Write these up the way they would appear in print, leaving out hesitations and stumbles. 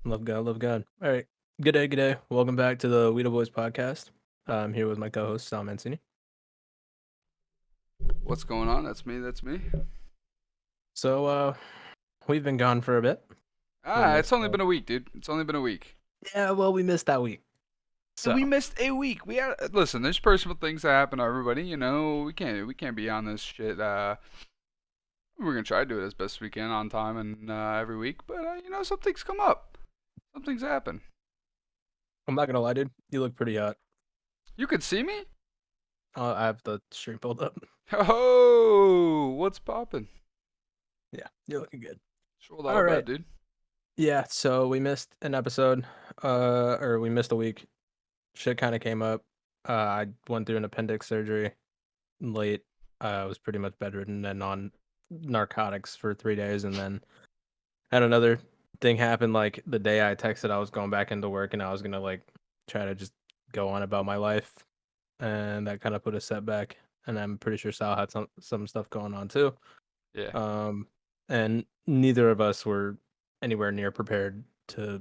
Love God, love God. All right. Good day, good day. Welcome back to the Weeda Boys podcast. I'm here with my co-host, Sal Mancini. What's going on? That's me. That's me. So, we've been gone for a bit. We It's missed, only been a week, dude. It's only been a week. yeah, well, we missed that week. And we So, missed a week. We had listen. There's personal things that happen to everybody. You know, we can't be on this shit. We're gonna try to do it as best we can on time and every week. But some things come up. Some things happen. I'm not gonna lie, dude. You look pretty hot. You could see me. I have the stream pulled up. Oh, what's poppin'? Yeah, you're looking good. Sure, all All bet, right. dude. Yeah, so we missed an episode, or we missed a week. Shit kind of came up. I went through an appendix surgery late. I was pretty much bedridden and on narcotics for 3 days, and then had another thing happen like the day I texted I was going back into work and I was gonna like try to just go on about my life, and that kind of put a setback. And I'm pretty sure Sal had some stuff going on too. Yeah. Um, and neither of us were anywhere near prepared to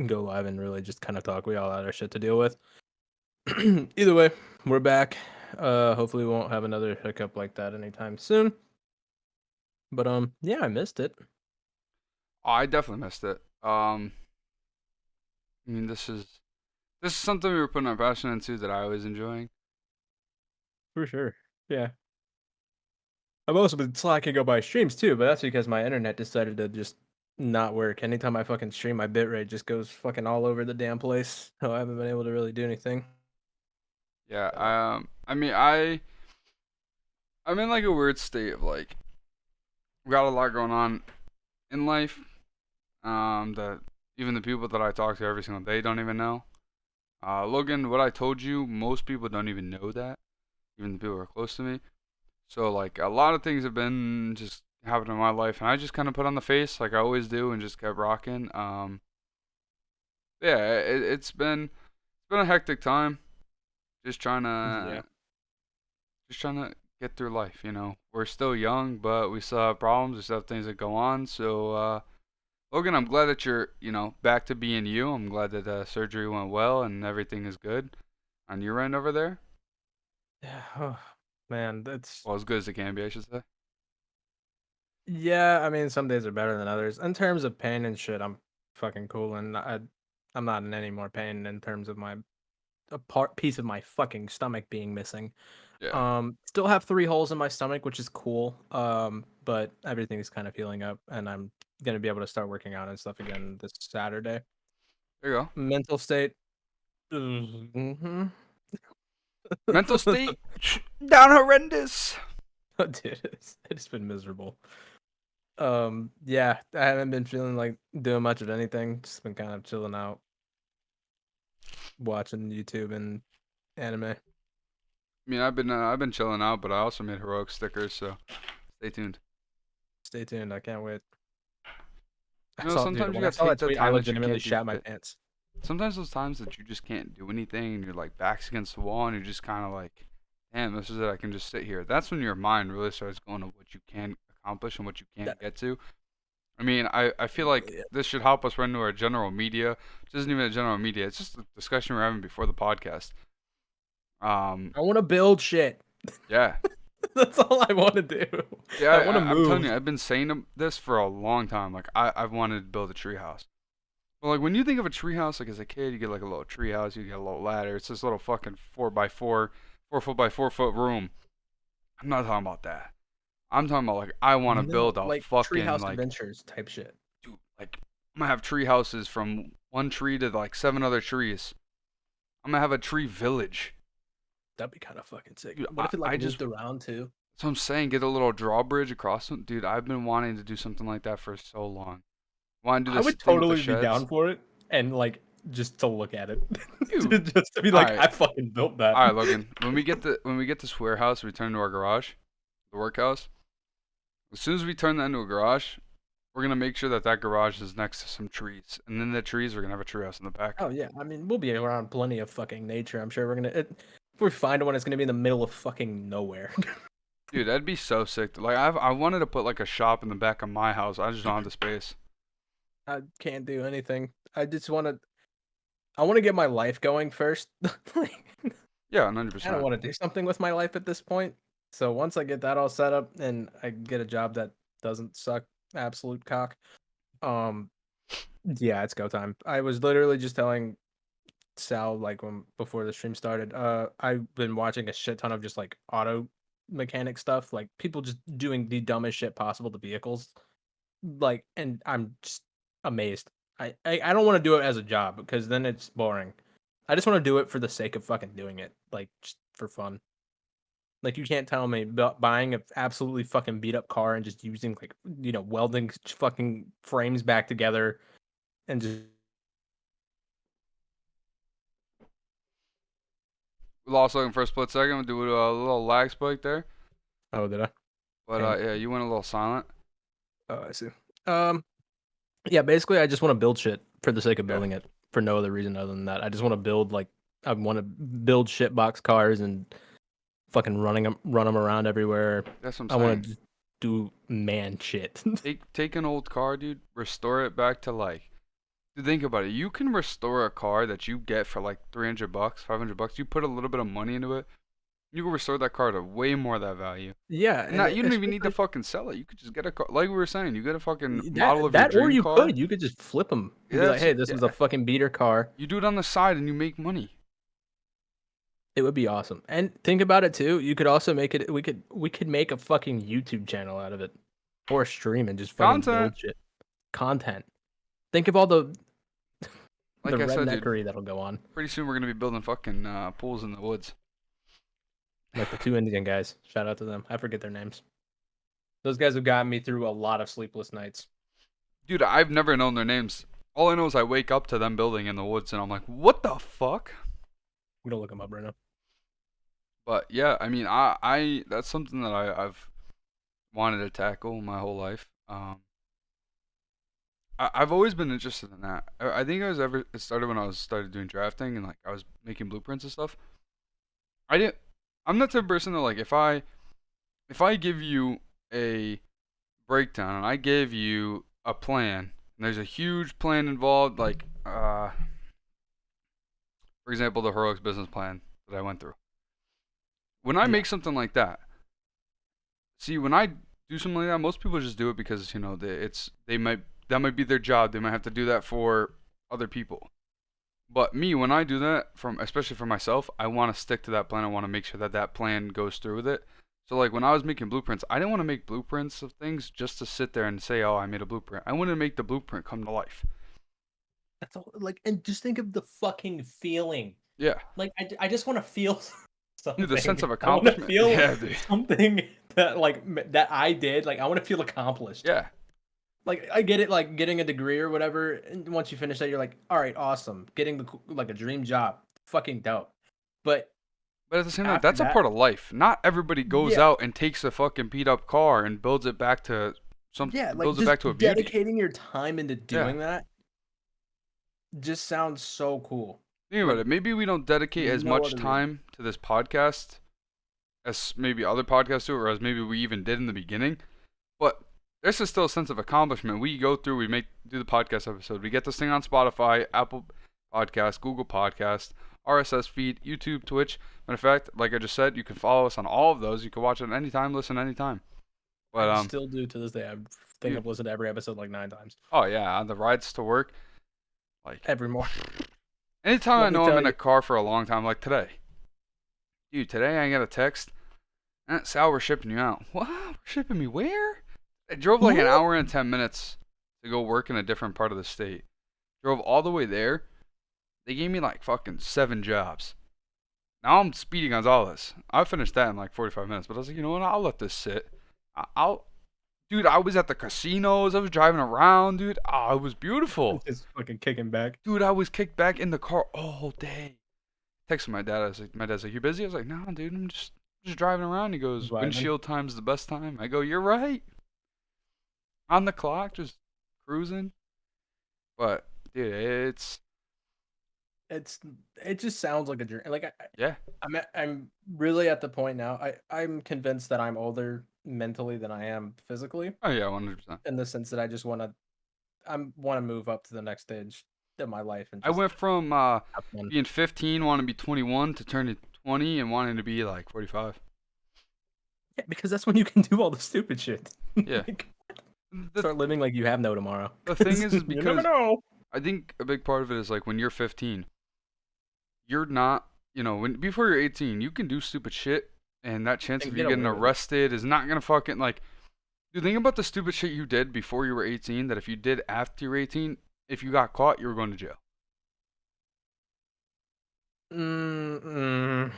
go live and really just kind of talk. We all had our shit to deal with. Either way, we're back. Hopefully we won't have another hiccup like that anytime soon. But yeah, I missed it. Oh, I definitely missed it. I mean, this is something we were putting our passion into that I was enjoying. For sure. Yeah. I've also been slacking up my streams too, but that's because my internet decided to just not work. Anytime I fucking stream, my bitrate just goes fucking all over the damn place. So I haven't been able to really do anything. Yeah. So, I mean, I'm in like a weird state of like we got a lot going on in life. That even the people that I talk to every single day don't even know. Logan, what I told you, most people don't even know that. Even the people who are close to me. So like a lot of things have been just happening in my life, and I just kind of put on the face like I always do, and just kept rocking. Yeah, it's been a hectic time. Just trying yeah. to just trying to get through life. We're still young, but we still have problems. We still have things that go on. So, Logan, I'm glad that you're, back to being you. I'm glad that surgery went well and everything is good on your end over there. Yeah. Oh, man, that's Well, as good as it can be, I should say. yeah, I mean some days are better than others. In terms of pain and shit, I'm fucking cool and I'm not in any more pain in terms of my a part piece of my fucking stomach being missing. Yeah. Still have 3 holes in my stomach, which is cool. But everything's kind of healing up, and I'm gonna be able to start working out and stuff again this Saturday. There you go. Mental state, mm-hmm. Mental state down horrendous. Dude, it's been miserable. Yeah, I haven't been feeling like doing much of anything. Just been kind of chilling out, watching YouTube and anime. I mean, I've been chilling out, but I also made heroic stickers, so stay tuned. Stay tuned. I can't wait. Dude, Sometimes you when I gotta saw that take that tweet, I time that you legitimately can't do shat my shit. pants. Sometimes those times that you just can't do anything and you're like backs against the wall and you're just kind of like, damn, this is it. I can just sit here. That's when your mind really starts going to what you can accomplish and what you can't That, get to. I mean, I feel like yeah. this should help us run into our general media. It isn't even a general media. It's just a discussion we're having before the podcast. I want to build shit. Yeah. That's all I want to do. Yeah, I want to I'm telling move. you, I've been saying this for a long time. Like, I've wanted to build a treehouse. Well, like when you think of a treehouse, like as a kid, you get like a little treehouse, you get a little ladder. It's this little fucking 4x4, 4 foot by 4 foot room. I'm not talking about that. I'm talking about like I want to No, build a like fucking Treehouse like Adventures type shit. dude, like I'm gonna have tree houses from one tree to like 7 other trees. I'm gonna have a tree village. That'd be kind of fucking sick. Dude, What I, if it like I just moved around too? so I'm saying get a little drawbridge across them. Dude, I've been wanting to do something like that for so long. Want to do I this would thing with the totally be down sheds, for it, and like just to look at it, dude. just to be All like, right, I fucking built that. all right, Logan. When we get this warehouse, we turn to our garage, the workhouse. As soon as we turn that into a garage, we're gonna make sure that that garage is next to some trees, and then the trees we're gonna have a treehouse in the back. Oh yeah, I mean we'll be around plenty of fucking nature. I'm sure we're gonna. If we find one, it's gonna be in the middle of fucking nowhere. Dude, that'd be so sick. Like I wanted to put like a shop in the back of my house. I just don't have the space. I can't do anything. I wanna get my life going first. Like, Yeah, I don't 100%. wanna do something with my life at this point. So once I get that all set up and I get a job that doesn't suck absolute cock, um, yeah, it's go time. I was literally just telling Sal, like, when before the stream started, I've been watching a shit ton of just, like, auto mechanic stuff, like, people just doing the dumbest shit possible to vehicles, like, and I'm just amazed. I don't wanna do it as a job because then it's boring. I just wanna do it for the sake of fucking doing it, like, just for fun. Like, you can't tell me about buying a absolutely fucking beat up car and just using, like, welding fucking frames back together and just We lost Logan for a split second. We'll do a little lag spike there. oh, did I? But Damn. yeah, you went a little silent. Oh, I see. Um, yeah, basically, I just wanna build shit for the sake of Yeah, building it, for no other reason other than that. I just wanna build, like I wanna build shit box cars and fucking run them around everywhere. that's what I'm I wanna saying. just do man shit. Take an old car, dude. Restore it back to like. Dude, think about it. You can restore a car that you get for like $300, $500. You put a little bit of money into it. You can restore that car to way more of that value. Yeah, And and not, you don't even need to especially fucking sell it. You could just get a car. Like we were saying, you get a fucking model that of your that or dream car. you could just flip them and Yeah, be like, that's "Hey, this was a yeah. fucking beater car." You do it on the side and you make money. It would be awesome. And think about it too, you could also make it we could make a fucking YouTube channel out of it or stream and just fucking Content. build shit. Content. Think of all the Like I said, dude. redneckery that'll go on. Pretty soon we're gonna be building fucking pools in the woods. Like the 2 Indian guys. Shout out to them. I forget their names. Those guys have gotten me through a lot of sleepless nights. Dude, I've never known their names. All I know is I wake up to them building in the woods and I'm like, what the fuck? I'm gonna look them up right now. But yeah, I mean, I that's something that I've wanted to tackle my whole life. I've always been interested in that. I think it started when I was started doing drafting and like I was making blueprints and stuff. I didn't. I'm not the type of person that like if I give you a breakdown and I give you a plan and there's a huge plan involved, like for example the heroics business plan that I went through. When I Yeah. make something like that, see, when I do something like that, most people just do it because they might that might be their job. They might have to do that for other people. But me, when I do that, especially for myself, I want to stick to that plan. I want to make sure that that plan goes through with it. So like when I was making blueprints, I didn't want to make blueprints of things just to sit there and say, "Oh, I made a blueprint." I wanted to make the blueprint come to life. That's all like and just think of the fucking feeling. Yeah, Like I just wanna feel dude, the sense something. of I wanna accomplishment. feel Yeah, dude. something that that I did. Like I wanna feel accomplished. Yeah, Like I get it, like getting a degree or whatever. And once you finish that, you're like, all right, awesome. Getting like a dream job, fucking dope. But but at the same time, after that's a that, part of life. Not everybody goes yeah, out and takes a fucking beat up car and yeah, like builds it just back to a beauty. dedicating your time into Yeah. doing that just sounds so cool. Think about Like it. Maybe we don't dedicate as no much other reason. time to this podcast as maybe other podcasts do, or as maybe we even did in the beginning. But there's still a sense of accomplishment. We go through, do the podcast episode. We get this thing on Spotify, Apple Podcast, Google Podcast, RSS feed, YouTube, Twitch. Matter of fact, like I just said, you can follow us on all of those. You can watch it anytime, listen anytime. But I still do to this day. I think dude, I've listened to every episode like 9 times oh yeah, on the rides to work, like every morning. anytime I Let me know I'm tell in a you, car for a long time, like today. Dude, today I got a text. Sal, we're shipping you out. What? We're shipping me where? I drove like an what? hour and 10 minutes to go work in a different part of the state. Drove all the way there. They gave me like fucking 7 jobs. Now I'm Speedy Gonzalez. I finished that in like 45 minutes, but I was like, you know what? I'll let this sit. I'll. Dude, I was at the casinos. I was driving around, dude. Oh, it was beautiful. Just fucking kicking back. Dude, I was kicked back in the car all day. Texted my dad. My dad's like, you busy? I was like, no, dude, I'm just driving around. He goes, Vibing. windshield time's the best time. I go, you're right. On the clock, just cruising. But dude, It's it just sounds like a dream. Like yeah. I'm really at the point now. I'm convinced that I'm older mentally than I am physically, Oh yeah, 100%. in the sense that I just want to. want to move up to the next stage of my life and I just went from have fun. being 15, wanting to be 21, to turning 20 and wanting to be like 45. Yeah, because that's when you can do all the stupid shit. Yeah. Like, The start living like you have no tomorrow. the thing 'Cause is you never because know. I think a big part of it is like when you're 15, you're not, when before you're 18, you can do stupid shit, and that chance And of you get getting away with it. arrested is not gonna fucking like. Dude, think about the stupid shit you did before you were 18. That if you did after you're 18, if you got caught, you were going to jail. Mm,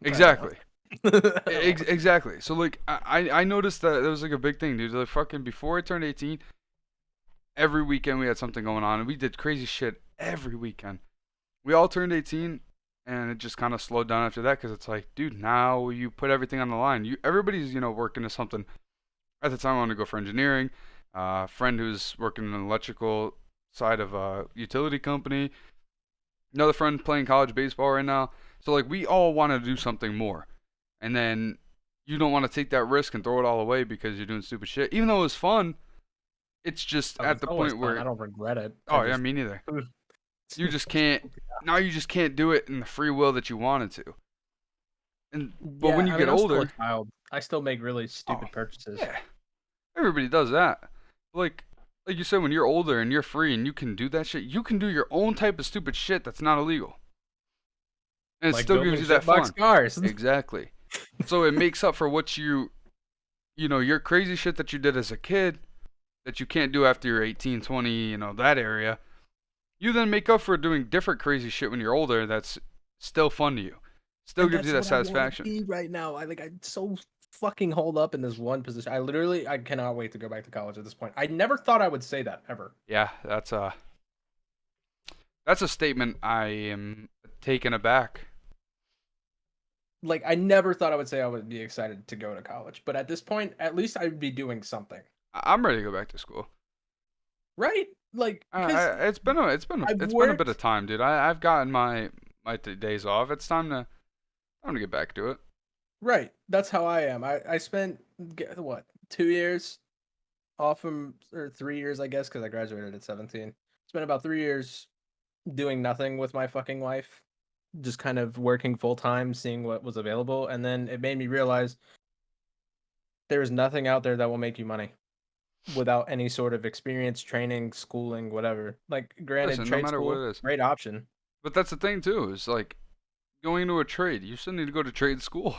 I don't know. Exactly. I don't know. Exactly. So like, I noticed that was like a big thing, dude. Like fucking before I turned 18, every weekend we had something going on, and we did crazy shit every weekend. We all turned 18, and it just kind of slowed down after that because it's like, dude, now you put everything on the line. Everybody's working to something. At the time, I wanted to go for engineering. Friend who's working in an electrical side of a utility company. Another friend playing college baseball right now. So like, we all want to do something more, and then you don't want to take that risk and throw it all away because you're doing stupid shit. Even though it was fun, it's just Oh, at it's the always point fun. I where, don't regret it. I oh yeah, just me neither. You just can't. Now you just can't do it in the free will that you wanted to. But when yeah, you I get mean, I'm still a older, child. I still make really oh stupid purchases. yeah, everybody does that. Like like you said, when you're older and you're free and you can do that shit, you can do your own type of stupid shit that's not illegal, and it Like still gives building you that shitbox fun. cars. Exactly. So it makes up for what your crazy shit that you did as a kid that you can't do after you're 18, 20, that area. You then make up for doing different crazy shit when you're older that's still fun to you. Still And gives you that's that what I want to satisfaction. be right now. I so fucking hold up in this one position. I cannot wait to go back to college at this point. I never thought I would say that ever. Yeah, that's a statement I am taken aback. Like I never thought I would say I would be excited to go to college, but at this point, at least I would be doing something, I'm ready to go back to school. right? Like because I've It's been a bit worked of time, dude. I've gotten my days off. It's time to get back to it. right. That's how I am. I spent what 2 years off from or 3 years, I guess, because I graduated at 17. Spent about 3 years doing nothing with my fucking life, just kind of working full time, seeing what was available, and then it made me realize there is nothing out there that will make you money without any sort of experience, training, schooling, whatever. Like, granted, Listen, no trade matter what school, it is. great option. But that's the thing too. Is like going into a trade. You still need to go to trade school.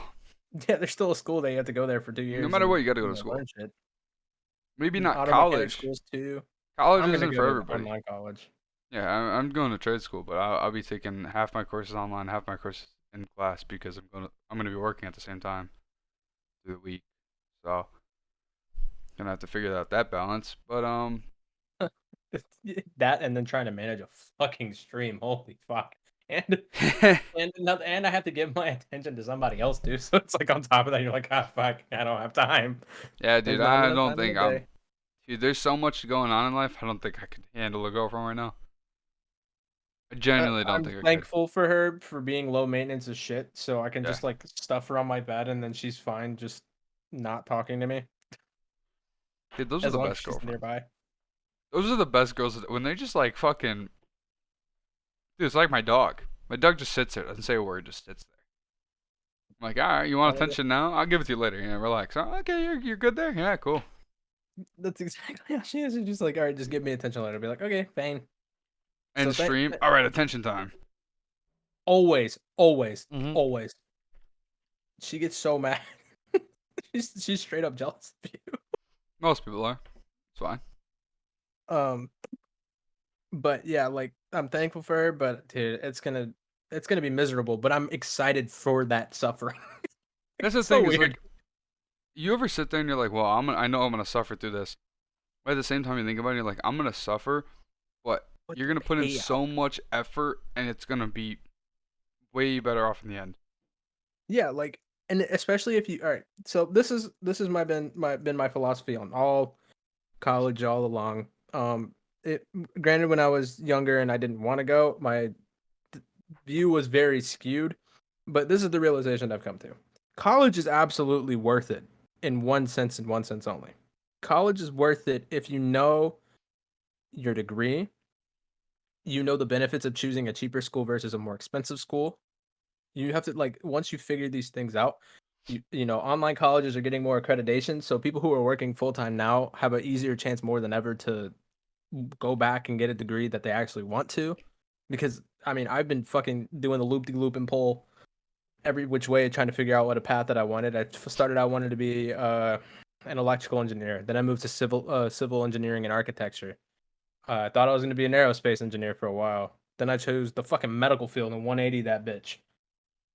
Yeah, there's still a school that you have to go there for two No years matter what, and you got to go to school. learn shit. Maybe And not auto mechanic college. schools too. College I'm gonna isn't go for to everybody. online college. Yeah, I'm going to trade school, but I'll be taking half my courses online, half my courses in class because I'm gonna be working at the same time through the week. So gonna have to figure out that balance. But That and then trying to manage a fucking stream. Holy fuck. And and I have to give my attention to somebody else too. So it's like on top of that, you're like, ah, fuck, I don't have time. yeah, There's dude, not I enough don't time in the think day. Dude, there's so much going on in life. I don't think I could handle a girlfriend right now. I genuinely don't I'm think I could. thankful for her for being low maintenance as shit, so I can Yeah, just like stuff her on my bed and then she's fine, just not talking to me dude, those are as the long as best she's girlfriends. nearby. Those are the best girls when they just like fucking. Dude, it's like my dog. My dog just sits there, doesn't say a word, just sits there. I'm like, all right, you want attention now? I'll give it to you later. Yeah, relax. Oh, okay, you're good there. Yeah, cool. That's exactly how she is. She's just like, all right, just give me attention later. Be like, okay, fine. So End stream. All right, attention time. always, always, Mm-hmm. always. She gets so mad. She's straight up jealous of you. Most people are. It's fine. Um, but yeah, like I'm thankful for her, but dude, it's gonna be miserable. But I'm excited for that suffering. That's the It's so thing is weird. like, you ever sit there and you're like, well, I know I'm gonna suffer through this. But at the same time, you think about it, you're like, I'm gonna suffer, but But you're the gonna put in payout. so much effort, and it's gonna be way better off in the end. Yeah, like and especially if you all right. So this is my philosophy on all college all along. It granted when I was younger and I didn't want to go, my view was very skewed, but this is the realization I've come to. College is absolutely worth it in one sense and one sense only. College is worth it if you know your degree, you know the benefits of choosing a cheaper school versus a more expensive school. You have to like once you figure these things out, online colleges are getting more accreditation, so people who are working full time now have an easier chance more than ever to go back and get a degree that they actually want to. Because I mean, I've been fucking doing the loop de loop and pull every which way trying to figure out what a path that I wanted. I wanted to be an electrical engineer. Then I moved to civil engineering and architecture. I thought I was going to be an aerospace engineer for a while. Then I chose the fucking medical field and 180 that bitch.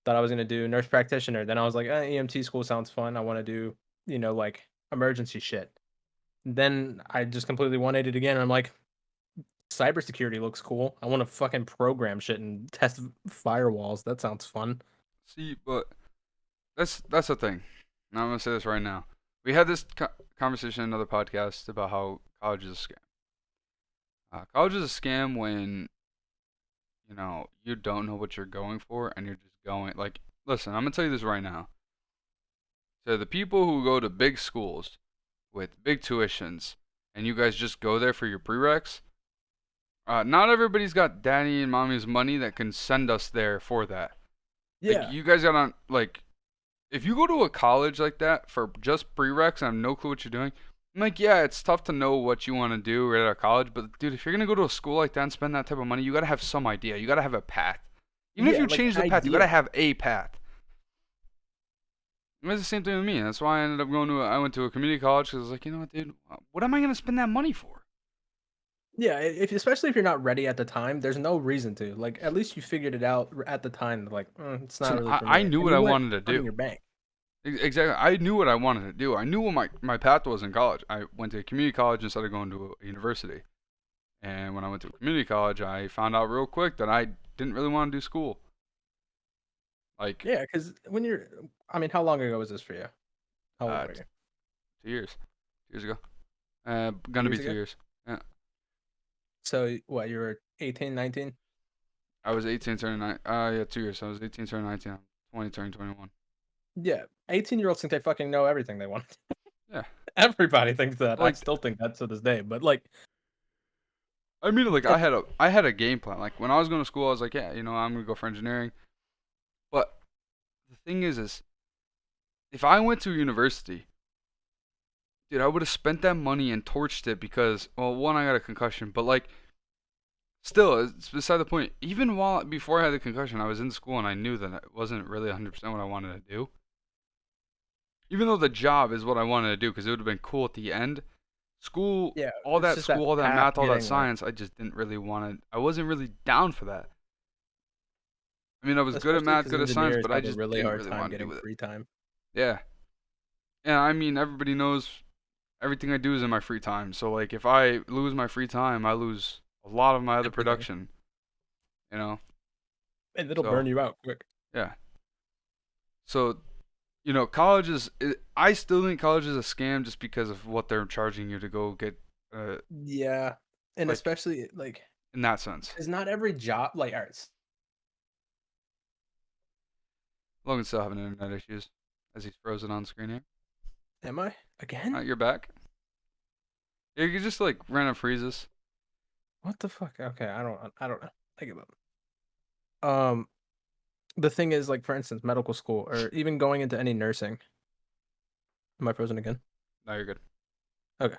Thought I was going to do nurse practitioner. Then I was like, EMT school sounds fun. I want to do, like emergency shit. Then I just completely 180 again. And I'm like, cybersecurity looks cool. I want to fucking program shit and test firewalls. That sounds fun. See, but that's the thing. And I'm gonna say this right now. We had this conversation in another podcast about how college is a scam. College is a scam when you don't know what you're going for and you're just going like. Listen, I'm gonna tell you this right now. So the people who go to big schools with big tuitions and you guys just go there for your prereqs. Not everybody's got daddy and mommy's money that can send us there for that. Like Yeah. you guys got on like if you go to a college like that for just prereqs and have no clue what you're doing, I'm like, yeah, it's tough to know what you want to do right out of college. But dude, if you're gonna go to a school like that and spend that type of money, you gotta have some idea. You gotta have a path. Even if Yeah, you like change an the path, you gotta idea. have a path. It was the same thing with me. That's why I ended up I went to a community college because I was like, you know what, dude, what am I gonna spend that money for? Yeah, if especially if you're not ready at the time, there's no reason to. Like, at least you figured it out at the time. Like, it's not Listen, really for I me, knew and what you I weren't wanted to turning do. your bank. Exactly. I knew what I wanted to do. I knew what my path was in college. I went to a community college instead of going to a university. And when I went to a community college, I found out real quick that I didn't really want to do school. Like, Yeah, because when you're, I mean, how long ago was this for you? How old uh, were you? 2 years. 2 years ago. Two Gonna be years 2 ago. years. Yeah. So what? You were 18, 19? I was 18 turning 9. Yeah, 2 years. So I was 18 turning 19. I'm 20 turning 21. Yeah, 18-year-olds think they fucking know everything they want. Yeah. Everybody thinks that. I Like, still think that to this day. But like, I mean, like at, I had a game plan. Like when I was going to school, I was like, yeah, I'm gonna go for engineering. But the thing is if I went to university, dude, I would have spent that money and torched it because, well, one, I got a concussion, but like, still, it's beside the point. Even before I had the concussion, I was in school and I knew that it wasn't really 100% what I wanted to do. Even though the job is what I wanted to do, because it would have been cool at the end. yeah, it's just that All that path math, all that getting there, science, I just didn't really want to. I wasn't really down for that. I mean, I was good at especially math, because good at science, engineers but I have a just really didn't hard really time want to do getting with it. free time. Yeah. And I mean, everybody knows everything I do is in my free time. So like if I lose my free time, I lose a lot of my other Everything, production, you know? and it'll burn So, you out quick. yeah. So, college I still think college is a scam just because of what they're charging you to go get Yeah, and like especially like, in that sense. is not every job like arts. Logan's still having internet issues as he's frozen on screen here. Am I again? You're back. Yeah, you could just like random freezes. What the fuck? Okay, I don't know. I give up. Um, the thing is, like for instance, medical school or even going into any nursing. Am I frozen again? Now you're good. Okay.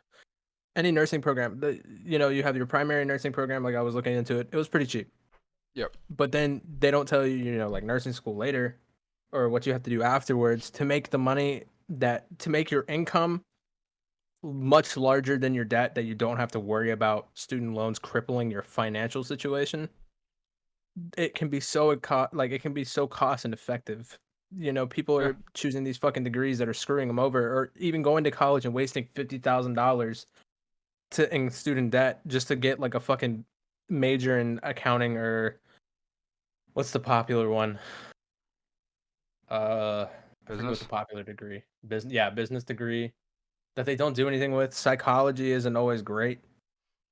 Any nursing program, you have your primary nursing program. Like I was looking into it, it was pretty cheap. Yep. But then they don't tell you, like nursing school later, or what you have to do afterwards to make the money to make your income much larger than your debt, that you don't have to worry about student loans crippling your financial situation. It can be it can be so cost ineffective. People Yeah. are choosing these fucking degrees that are screwing them over, or even going to college and wasting $50,000 in student debt just to get like a fucking major in accounting, or what's the popular one? I forget what the Business. popular degree. Business, yeah, business degree that they don't do anything with. Psychology isn't always great.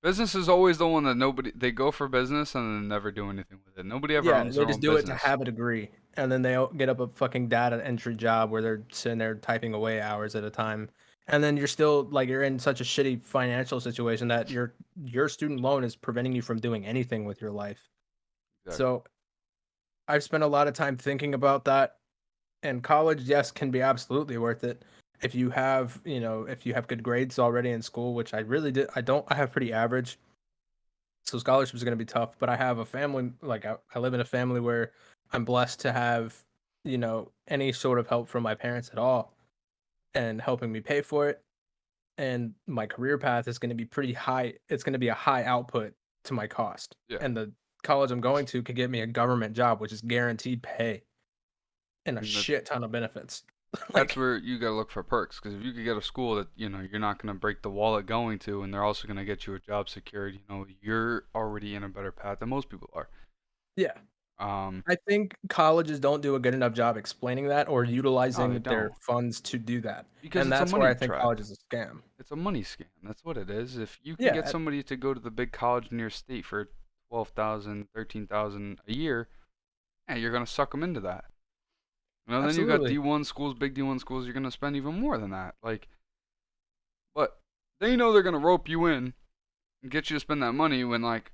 Business is always the one that they go for business and then never do anything with it. Nobody ever Yeah, owns they their just own do it to business. have a degree, and then they get up a fucking data entry job where they're sitting there typing away hours at a time and then you're still like you're in such a shitty financial situation that your student loan is preventing you from doing anything with your life. Exactly. So I've spent a lot of time thinking about that. And college, yes, can be absolutely worth it if you have, if you have good grades already in school, which I really did. I don't. I have pretty average, so scholarship is going to be tough. But I have a family, like I live in a family where I'm blessed to have, any sort of help from my parents at all, and helping me pay for it. And my career path is going to be pretty high. It's going to be a high output to my cost. Yeah. And the college I'm going to could get me a government job, which is guaranteed pay and a And shit ton of benefits. that's Like, where you gotta look for perks. Because if you could get a school that you're not gonna break the wallet going to, and they're also gonna get you a job secured, you're already in a better path than most people are. yeah, Um, I think colleges don't do a good enough job explaining that or no, they utilizing their don't, funds to do that. because And it's a that's where I money think trap. college is a scam. It's a money scam. That's what it is. If you can get Yeah, somebody to go to the big college in your state for 12,000, 13,000 a year, yeah, you're gonna suck them into that. Then you got absolutely. D1 schools, big D1 schools. You're gonna spend even more than that. Like, but they know they're gonna rope you in and get you to spend that money when, like,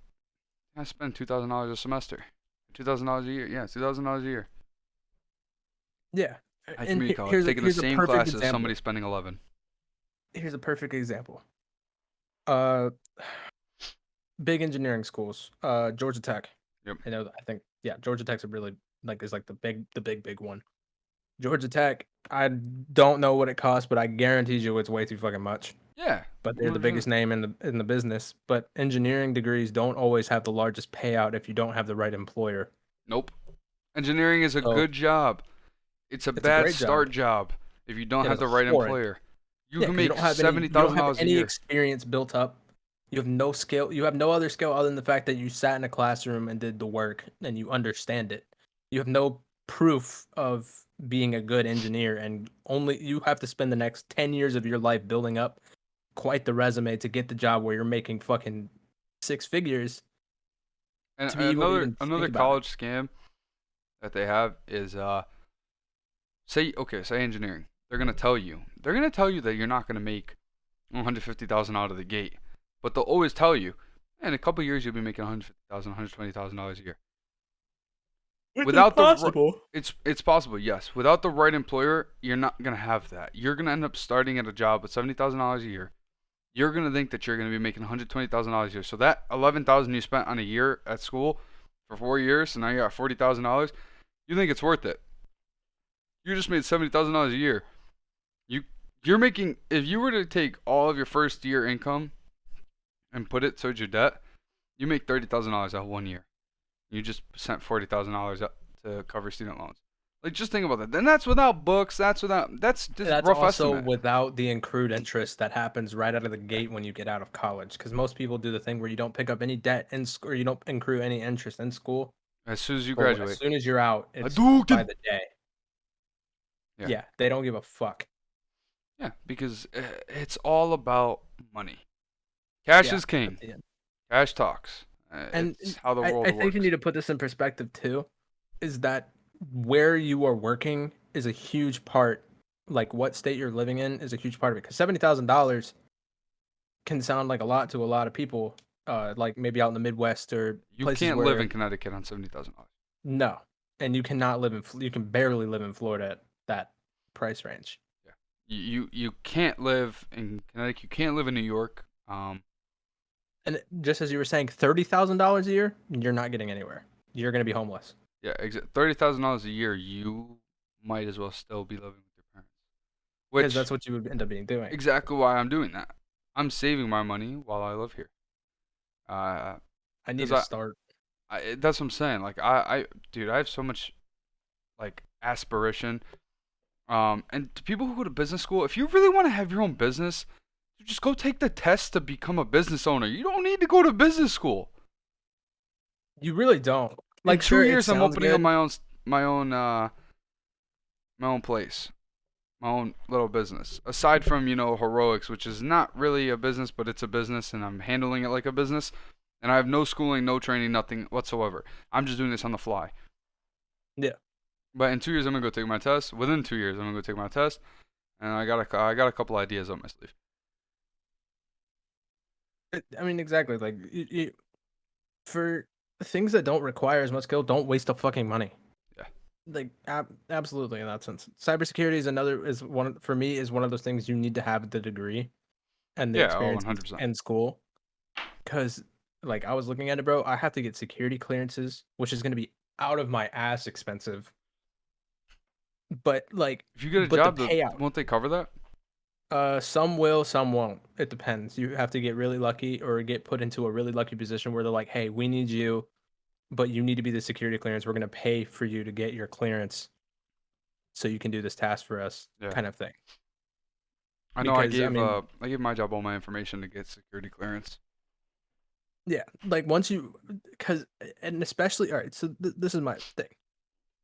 I spend $2,000 a semester, $2,000 a year. Yeah, $2,000 a year. Yeah. At And community college, here's a taking the here's a same perfect class as example. somebody spending 11. Here's a perfect example. Uh Big engineering schools. Georgia Tech. Yep. I know that I think yeah, Georgia Tech's a really like is like the big one. Georgia Tech, I don't know what it costs, but I guarantee you it's way too fucking much. Yeah, But they're the 100%. biggest name in the business. But engineering degrees don't always have the largest payout if you don't have the right employer. Nope. Engineering is a So good job. It's a it's a bad great job. start job if you don't It have is the right horrid. employer. You Yeah, can because make seventy you don't thousand have dollars a any year. experience built up. You have no skill. You have no other skill other than the fact that you sat in a classroom and did the work and you understand it. You have no proof of being a good engineer, and only you have to spend the next 10 years of your life building up quite the resume to get the job where you're making fucking six figures And to be able to another even another think about it. college scam that they have is say engineering. They're gonna tell you that you're not gonna make 150,000 out of the gate, but they'll always tell you, in a couple years you'll be making 150,000, $120,000 a year. Which is Without the possible. it's possible, yes. Without the right employer, you're not gonna have that. You're gonna end up starting at a job with $70,000 a year. You're gonna think that you're gonna be making $120,000 a year. So that 11,000 you spent on a year at school for 4 years, so now you got $40,000. You think it's worth it? You just made $70,000 a year. You you're making, if you were to take all of your first year income and put it towards your debt, you make $30,000 out 1 year. You just sent $40,000 to cover student loans. Like, just think about that. Then that's without books. That's just That's rough also estimate. without the accrued interest that happens right out of the gate when you get out of college. Because most people do the thing where you don't pick up any debt in school, or you don't accrue any interest in school. As soon as you But as graduate, soon as you're out, it's by Hadouken. the day. Yeah, Yeah, they don't give a fuck. yeah, because it's all about money. Cash Yeah. is king. At the end. Cash talks. And It's how the I world think you works. need to put this in perspective too, is that where you are working is a huge part. Like what state you're living in is a huge part of it. Because $70,000 can sound like a lot to a lot of people, like maybe out in the Midwest or You places can't live where in Connecticut on $70,000. no, and you cannot live in. You can barely live in Florida at that price range. Yeah, you can't live in Connecticut. You can't live in New York. And just as you were saying, $30,000 a year, you're not getting anywhere. You're gonna be homeless Yeah, $30,000 a year. You might as well still be living with your parents. because Which that's what you would end up being doing. exactly why I'm doing that. I'm saving my money while I live here. Uh, I need cause to start. that's what I'm saying. Like dude, I have so much like aspiration. And to people who go to business school, if you really want to have your own business, you just go take the test to become a business owner. You don't need to go to business school. You really don't. In Like, two sure, it years, I'm sounds opening up good. my own place, my own little business. Aside from heroics, which is not really a business, but it's a business, and I'm handling it like a business. And I have no schooling, no training, nothing whatsoever. I'm just doing this on the fly. Yeah. But in 2 years, I'm gonna go take my test. Within 2 years, I'm gonna go take my test, and I got a couple ideas on my sleeve. I mean, exactly. Like for things that don't require as much skill, don't waste the fucking money. Yeah. Like absolutely in that sense. Cybersecurity is another is one for me is one of those things you need to have the degree and the Yeah. Oh, experience 100%. in school. Because like I was looking at it, bro, I have to get security clearances, which is going to be out of my ass expensive. But like, If you get a but the job, payout, won't they cover that? some will, some won't. It depends. You have to get really lucky or get put into a really lucky position where they're like, hey, we need you, but you need to be the security clearance. We're going to pay for you to get your clearance so you can do this task for us, Yeah. kind of thing. I know. Because I mean, I gave my job all my information to get security clearance. yeah, like once you, because, and especially, all right, so this is my thing.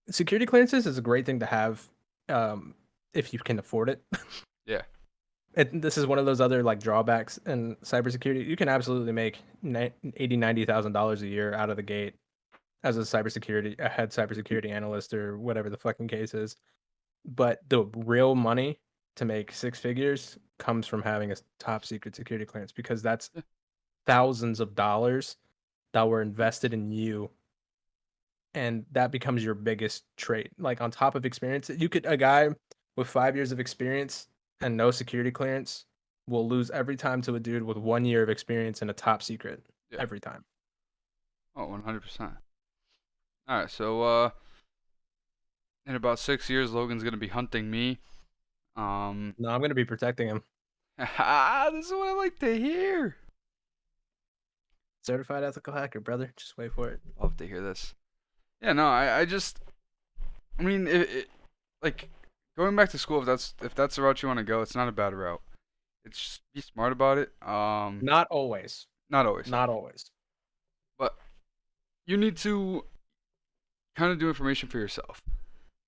Security clearances is a great thing to have um, if you can afford it. Yeah. And this is one of those other like drawbacks in cybersecurity. You can absolutely make 80, $90,000 a year out of the gate as a head cybersecurity analyst or whatever the fucking case is. But the real money to make six figures comes from having a top secret security clearance because that's Yeah. thousands of dollars that were invested in you, and that becomes your biggest trait. Like on top of experience, you could a guy with 5 years of experience and no security clearance will lose every time to a dude with 1 year of experience and a top secret Yeah. every time. Oh, 100%. All right. So, in about 6 years, Logan's gonna be hunting me. Um, No, I'm gonna be protecting him. this is what I like to hear. Certified ethical hacker, brother. Just wait for it. Love to hear this. Yeah. No. I mean, like going back to school. If that's the route you want to go, it's not a bad route. It's just be smart about it. Not always. Not always, Not always. but you need to kind of do information for yourself.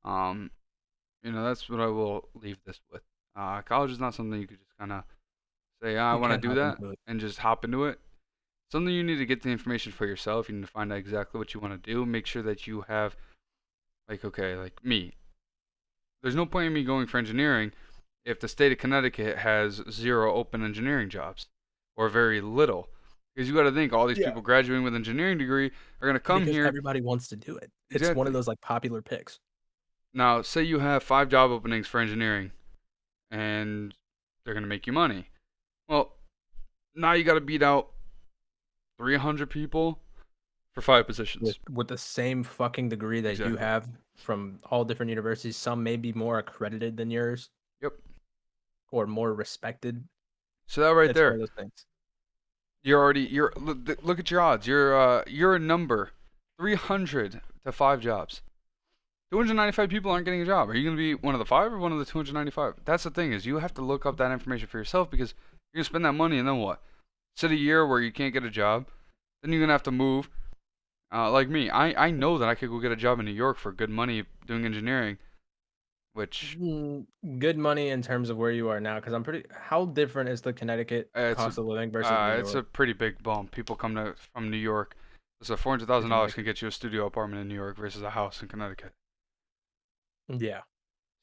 Um, that's what I will leave this with. College is not something you could just kind of say, I You want to can't do hop that into it. and just hop into it. Something you need to get the information for yourself. You need to find out exactly what you want to do. Make sure that you have, like, okay, like me. There's no point in me going for engineering if the state of Connecticut has zero open engineering jobs or very little. Because you got to think all these Yeah. people graduating with engineering degree are going to come Because here. everybody wants to do it. It's one of Exactly. those like popular picks. Now, say you have 5 job openings for engineering and they're going to make you money. Well, now you got to beat out 300 people for 5 positions. With the same fucking degree that you Exactly. have from all different universities. Some may be more accredited than yours Yep. or more respected. So that right It's one there, of those things. you're look at your odds. You're a number 300 to 5 jobs. 295 people aren't getting a job. Are you going to be one of the 5 or one of the 295? That's the thing is you have to look up that information for yourself because you're going to spend that money and then what? Sit a year where you can't get a job. Then you're going to have to move. Like me, I know that I could go get a job in New York for good money doing engineering, which Good money in terms of where you are now, because I'm pretty. How different is the Connecticut it's a cost of living versus New it's a York? pretty big bump. People come to from New York. So four hundred Could thousand you dollars make? can get you a studio apartment in New York versus a house in Connecticut. Yeah.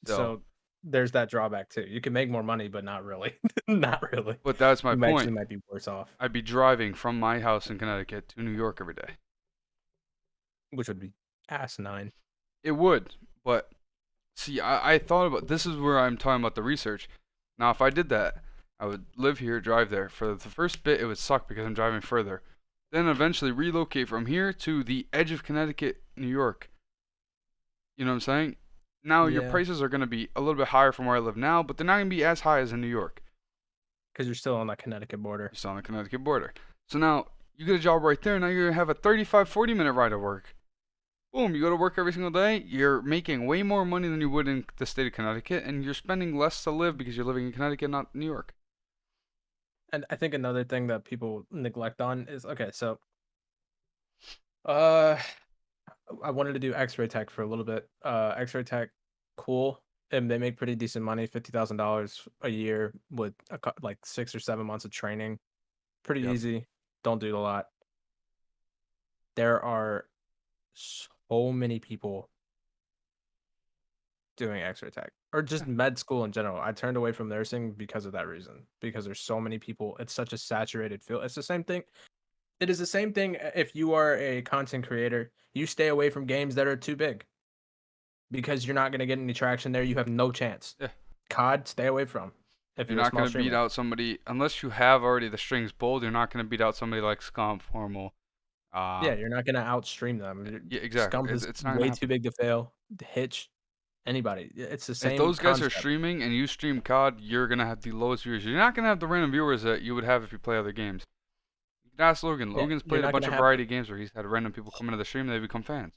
So, So there's that drawback too. You can make more money, but not really. Not really. but that's my You point. actually might be worse off, I'd be driving from my house in Connecticut to New York every day. which would be asinine. It would, but see, I thought about this is where I'm talking about the research. Now, if I did that, I would live here, drive there. For the first bit, it would suck because I'm driving further. Then eventually relocate from here to the edge of Connecticut, New York. You know what I'm saying? Now your Yeah, prices are going to be a little bit higher from where I live now, but they're not going to be as high as in New York. because you're still on that Connecticut border. You're still on the Connecticut border. So now you get a job right there. Now you're going to have a 35, 40-minute ride to work. Boom, you go to work every single day. You're making way more money than you would in the state of Connecticut, and you're spending less to live because you're living in Connecticut, not New York. And I think another thing that people neglect on is okay. So, uh, I wanted to do X-ray tech for a little bit. X-ray tech, cool, and they make pretty decent money, $50,000 a year with like 6 or 7 months of training. Pretty Yep. easy. Don't do a lot. There are so many people doing X-ray tech or just med school in general. I turned away from nursing because of that reason. Because there's so many people. It's such a saturated field. It's the same thing. It is the same thing if you are a content creator. You stay away from games that are too big because you're not going to get any traction there. You have no chance. Yeah. COD, stay away from if You're you're a not small going to beat streamer. out somebody unless you have already the strings pulled. You're not going to beat out somebody like Scump, Formal. Yeah, Um, you're not going to outstream them. yeah, exactly. Scump is It's not going to way too happen. big to fail. Hitch, anybody. It's the If same those guys are concept. streaming and you stream COD, you're going to have the lowest viewers. You're not going to have the random viewers that you would have if you play other games. You can ask Logan. Yeah, Logan's you're played a not going bunch to of have variety games where he's had random people come into the stream and they become fans.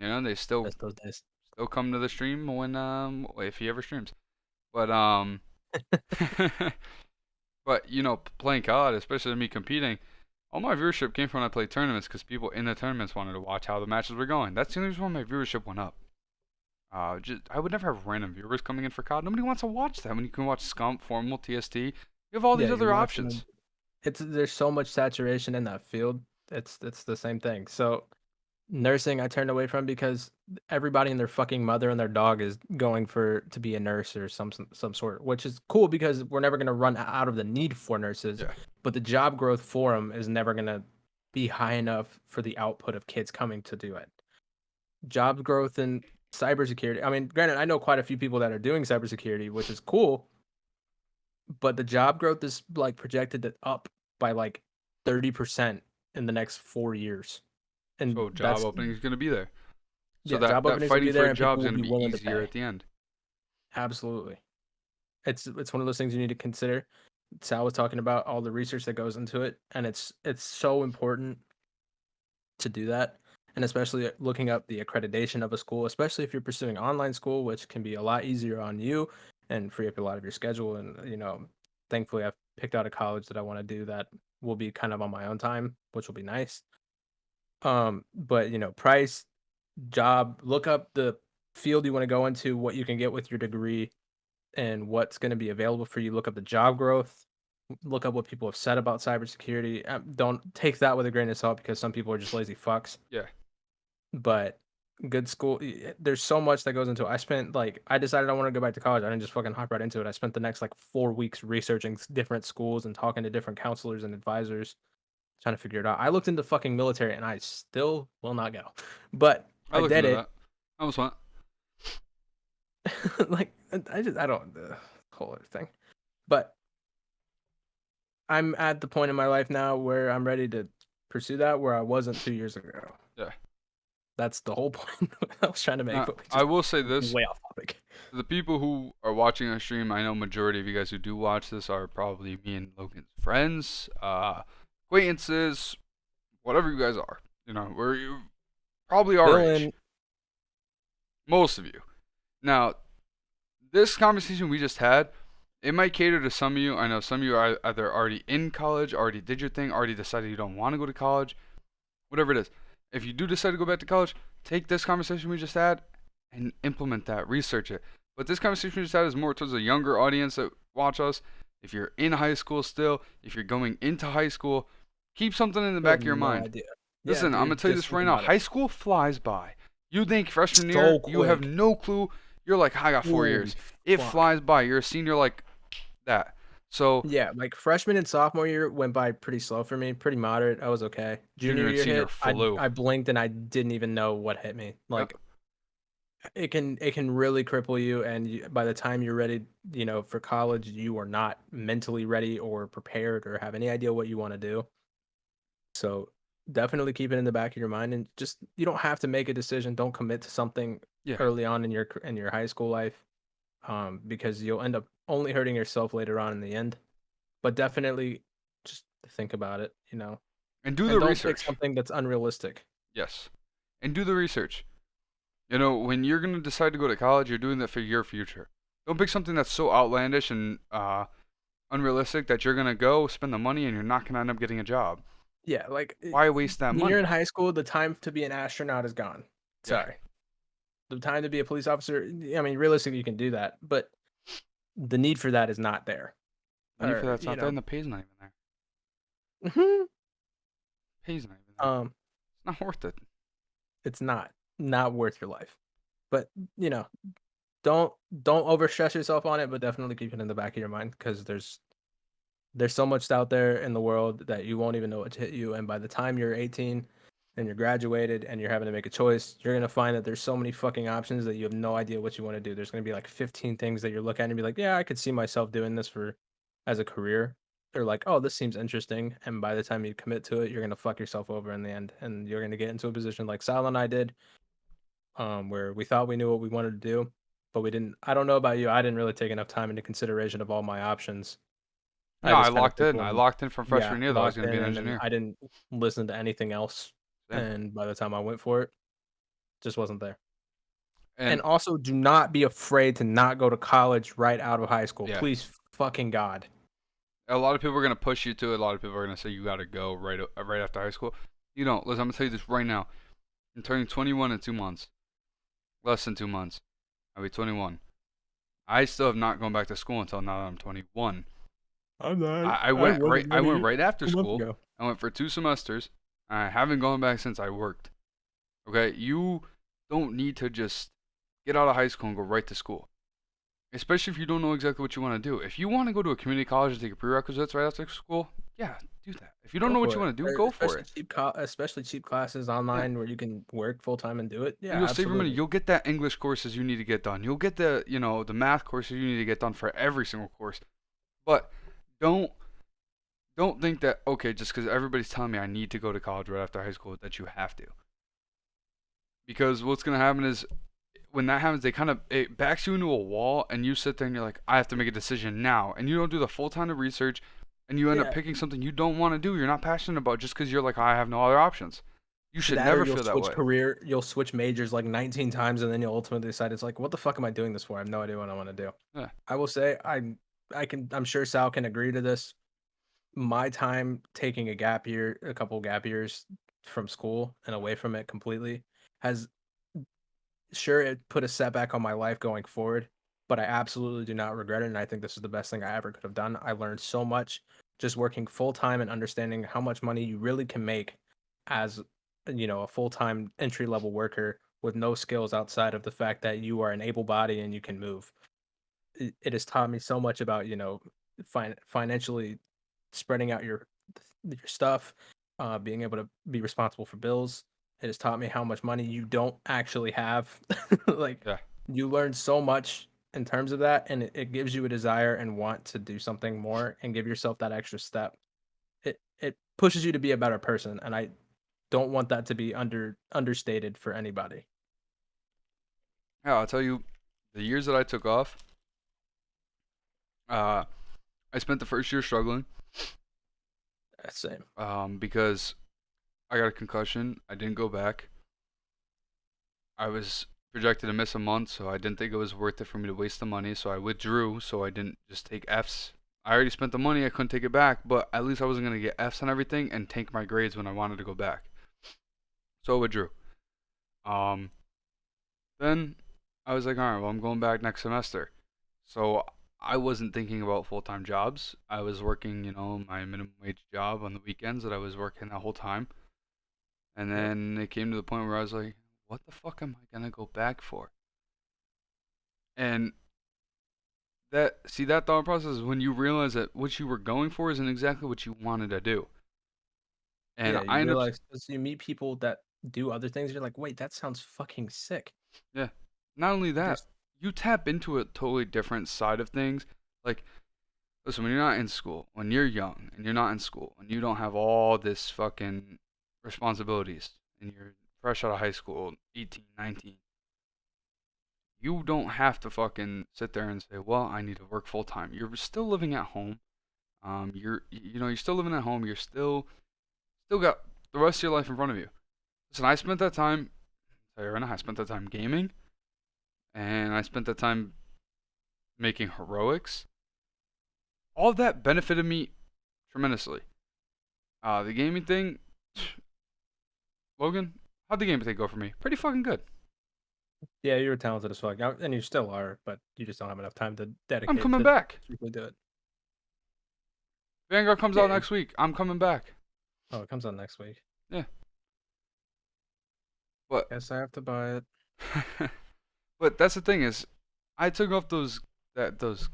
You know, they still miss those days. still come to the stream when if he ever streams. But but you know, playing COD, especially me competing, all my viewership came from when I played tournaments because people in the tournaments wanted to watch how the matches were going. That's the only reason why my viewership went up. Just I would never have random viewers coming in for COD. Nobody wants to watch that when you can watch Scump, Formal, TST. You have all these Yeah, you're other watching options. them. There's so much saturation in that field. It's the same thing. So nursing I turned away from because everybody and their fucking mother and their dog is going for to be a nurse or some sort, which is cool because we're never gonna run out of the need for nurses, Yeah. but the job growth for them is never gonna be high enough for the output of kids coming to do it. Job growth in cybersecurity. I mean, granted, I know quite a few people that are doing cybersecurity, which is cool, but the job growth is like projected to up by like 30% in the next 4 years. And So job that's opening is going to be there. So yeah, that job that openings will fighting be for there a and job people is will going to be be willing to easier pay. at the end. Absolutely. It's one of those things you need to consider. Sal was talking about all the research that goes into it, and it's so important to do that. And especially looking up the accreditation of a school, especially if you're pursuing online school, which can be a lot easier on you and free up a lot of your schedule. And thankfully I've picked out a college that I want to do that will be kind of on my own time, which will be nice. But price, job, look up the field you want to go into, what you can get with your degree, and what's going to be available for you. Look up the job growth. Look up what people have said about cybersecurity. Don't take that with a grain of salt because some people are just lazy fucks. Yeah. But good school, there's so much that goes into it. I decided I want to go back to college. I didn't just fucking hop right into it. I spent the next like 4 weeks researching different schools and talking to different counselors and advisors, trying to figure it out. I looked into fucking military and I still will not go, but I I looked did into it. that. I almost went. Like I don't the whole other thing, but I'm at the point in my life now where I'm ready to pursue that where I wasn't 2 years ago. Yeah. That's the whole point I was trying to make, Now, but we I just will say this. way off topic. The people who are watching our stream, I know majority of you guys who do watch this are probably me and Logan's friends, acquaintances, whatever you guys are. You know, we're probably our age. Dylan, Most of you. Now, this conversation we just had, it might cater to some of you. I know some of you are either already in college, already did your thing, already decided you don't want to go to college, whatever it is. If you do decide to go back to college, take this conversation we just had and implement that, research it. But this conversation we just had is more towards a younger audience that watch us. If you're in high school still, if you're going into high school, keep something in the you have back of your no mind. idea. Yeah, Listen, I'm gonna dude, tell you just this think right now. about it. High school flies by. You think freshman So year, you have quick. no clue. You're like, I got 4 years. Holy It fuck. flies by. You're a senior like that. So Yeah, like freshman and sophomore year went by pretty slow for me, pretty moderate. I was okay. Junior junior and year senior hit, I flew. I blinked and I didn't even know what hit me. Yep. Like it can really cripple you, and by the time you're ready, for college, you are not mentally ready or prepared or have any idea what you want to do. So definitely keep it in the back of your mind, and just you don't have to make a decision. Don't commit to something Yeah. early on in your high school life, because you'll end up only hurting yourself later on in the end. But definitely just think about it, And do and the don't pick research. something that's unrealistic. Yes. And do the research. You know, when you're gonna decide to go to college, you're doing that for your future. Don't pick something that's so outlandish and unrealistic that you're gonna go spend the money and you're not gonna end up getting a job. Yeah, like Why waste that when you're in money? high school, the time to be an astronaut is gone. Yeah. Sorry. The time to be a police officer, I mean, realistically, you can do that, but the need for that is not there. The need for Or, that's not there, and the pay's not even there. mhm, Pay's not even there. um, It's not worth it. it's not worth your life. But, you know, don't don't overstress yourself on it, but definitely keep it in the back of your mind because there's so much out there in the world that you won't even know what to hit you. And by the time you're 18 and you're graduated and you're having to make a choice, you're gonna find that there's so many fucking options that you have no idea what you want to do. There's gonna be like 15 things that you're looking at and be like, yeah, I could see myself doing this for as a career. Or like, oh, this seems interesting. And by the time you commit to it, you're gonna fuck yourself over in the end. And you're gonna get into a position like Sal and I did, where we thought we knew what we wanted to do, but we didn't. I don't know about you. I didn't really take enough time into consideration of all my options. No, I I just kind of locked took in. I one, locked in from yeah, freshman year that I was locked going to be in, an and then engineer. I didn't listen to anything else, Same. and by the time I went for it, just wasn't there. And And also, do not be afraid to not go to college right out of high school. yeah, Please fucking God. a lot of people are going to push you to it. A lot of people are going to say you got to go right after high school. You don't. Listen, I'm going to tell you this right now. I'm turning 21 in 2 months. Less than 2 months. I'll be 21. I still have not gone back to school until now that I'm 21. I'm not. I I went right. wasn't I went ready right after 2 months school. ago. I went for 2 semesters. I haven't gone back since I worked. Okay, you don't need to just get out of high school and go right to school. Especially if you don't know exactly what you want to do. If you want to go to a community college and take a prerequisites right after school, yeah, do that. If you don't Go know what for you it. want to do, go for it. Especially cheap classes Yeah. online where you can work full time and do it. And Yeah, you'll save your money. absolutely. You'll get that English courses you need to get done. You'll get the math courses you need to get done for every single course. But don't don't think that okay, just because everybody's telling me I need to go to college right after high school that you have to. Because what's gonna happen is when that happens, it backs you into a wall, and you sit there and you're like, I have to make a decision now, and you don't do the full time of research, and you end up Yeah, picking something you don't want to do. You're not passionate about just because you're like, I have no other options. You should that or never feel that way. you'll switch majors like 19 times and then you'll ultimately decide it's like, what the fuck am I doing this for? I have no idea what I want to do. Yeah, I will say I'm sure Sal can agree to this. My time taking a couple gap years from school and away from it completely has sure it put a setback on my life going forward, but I absolutely do not regret it. And I think this is the best thing I ever could have done. I learned so much just working full time and understanding how much money you really can make as a full time entry level worker with no skills outside of the fact that you are an able body and you can move. It has taught me so much about financially spreading out your stuff, being able to be responsible for bills. It has taught me how much money you don't actually have. Like yeah. you learn so much in terms of that, and it gives you a desire and want to do something more and give yourself that extra step. It pushes you to be a better person, and I don't want that to be understated for anybody. Yeah, I'll tell you, the years that I took off, uh, I spent the first year struggling, Same. because I got a concussion. I didn't go back. I was projected to miss a month, so I didn't think it was worth it for me to waste the money. So I withdrew, so I didn't just take Fs. I already spent the money, I couldn't take it back, but at least I wasn't going to get Fs on everything and tank my grades when I wanted to go back. So I withdrew. Um, then I was like, all right, well, I'm going back next semester. So I wasn't thinking about full time jobs. I was working, my minimum wage job on the weekends that I was working that whole time. And Yep. then it came to the point where I was like, what the fuck am I gonna go back for? And that thought process is when you realize that what you were going for isn't exactly what you wanted to do. And Yeah, you I ended up, realize as you meet people that do other things, you're like, wait, that sounds fucking sick. yeah. Not only that, There's you tap into a totally different side of things. Like, listen, when you're not in school, when you're young and you're not in school, and you don't have all this fucking responsibilities, and you're fresh out of high school, 18, 19, you don't have to fucking sit there and say, well, I need to work full time. You're still living at home. You're still living at home. You're still got the rest of your life in front of you. Listen, I spent that time, tell you right now, I spent that time gaming, and I spent that time making heroics. All of that benefited me tremendously. The gaming thing, Logan, how'd the gaming thing go for me? Pretty fucking good. Yeah, you were talented as fuck, and you still are, but you just don't have enough time to I'm dedicate coming to back. strictly do it. Vanguard comes out Yeah. next week. I'm coming back. Oh, it comes out next week. Yeah. But Guess I have to buy it. but that's the thing is, I took off those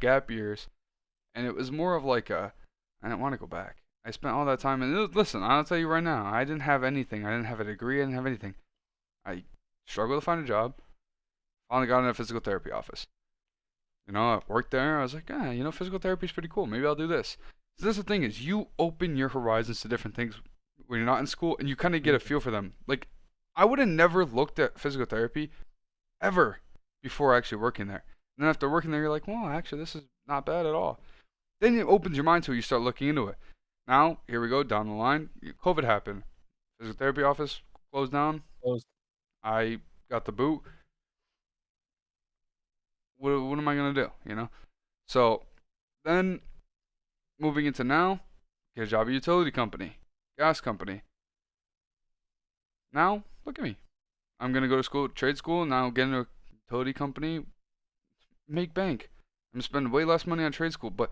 gap years, and it was more of like I didn't want to go back. I spent all that time, and listen, I'll tell you right now, I didn't have anything. I didn't have a degree. I didn't have anything. I struggled to find a job. Finally got in a physical therapy office. I worked there. I was like, physical therapy is pretty cool. Maybe I'll do this. So that's the thing is, you open your horizons to different things when you're not in school, and you kind of get a Mhm. feel for them. Like, I would have never looked at physical therapy ever before actually working there. And then after working there, you're like, well, actually, this is not bad at all. Then it opens your mind to it. You start looking into it. Now, here we go down the line. COVID happened. Physical therapy office closed down. Closed. I got the boot. What am I gonna do? So then moving into now, get a job at a utility company, gas company. Now look at me. I'm gonna go to school, trade school. Now get into a utility company, make bank. I'm spending way less money on trade school, but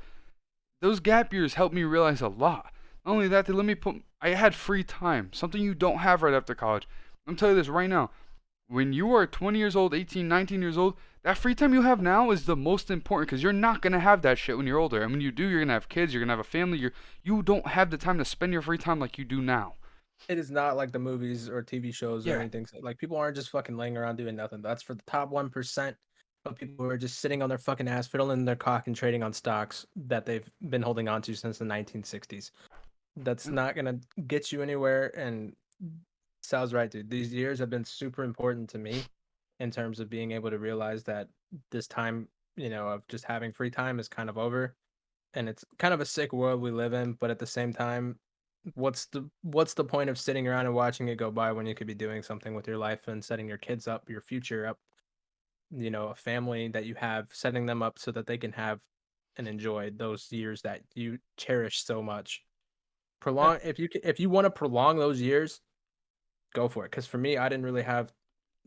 those gap years helped me realize a lot. Not only that, they let me put. I had free time, something you don't have right after college. I'm telling you this right now. When you are 20 years old, 18, 19 years old, that free time you have now is the most important because you're not going to have that shit when you're older. And when you do, you're going to have kids, you're going to have a family. You don't have the time to spend your free time like you do now. It is not like the movies or TV shows or Yeah, anything. Like people aren't just fucking laying around doing nothing. That's for the top 1% of people who are just sitting on their fucking ass, fiddling their cock and trading on stocks that they've been holding on to since the 1960s. That's not gonna get you anywhere. And Sal's right, dude. These years have been super important to me in terms of being able to realize that this time, of just having free time is kind of over. And it's kind of a sick world we live in, but at the same time, what's the point of sitting around and watching it go by when you could be doing something with your life and setting your kids up, your future up, a family that you have, setting them up so that they can have and enjoy those years that you cherish so much. yeah, Prolong if you want to prolong those years, go for it. Because for me, I didn't really have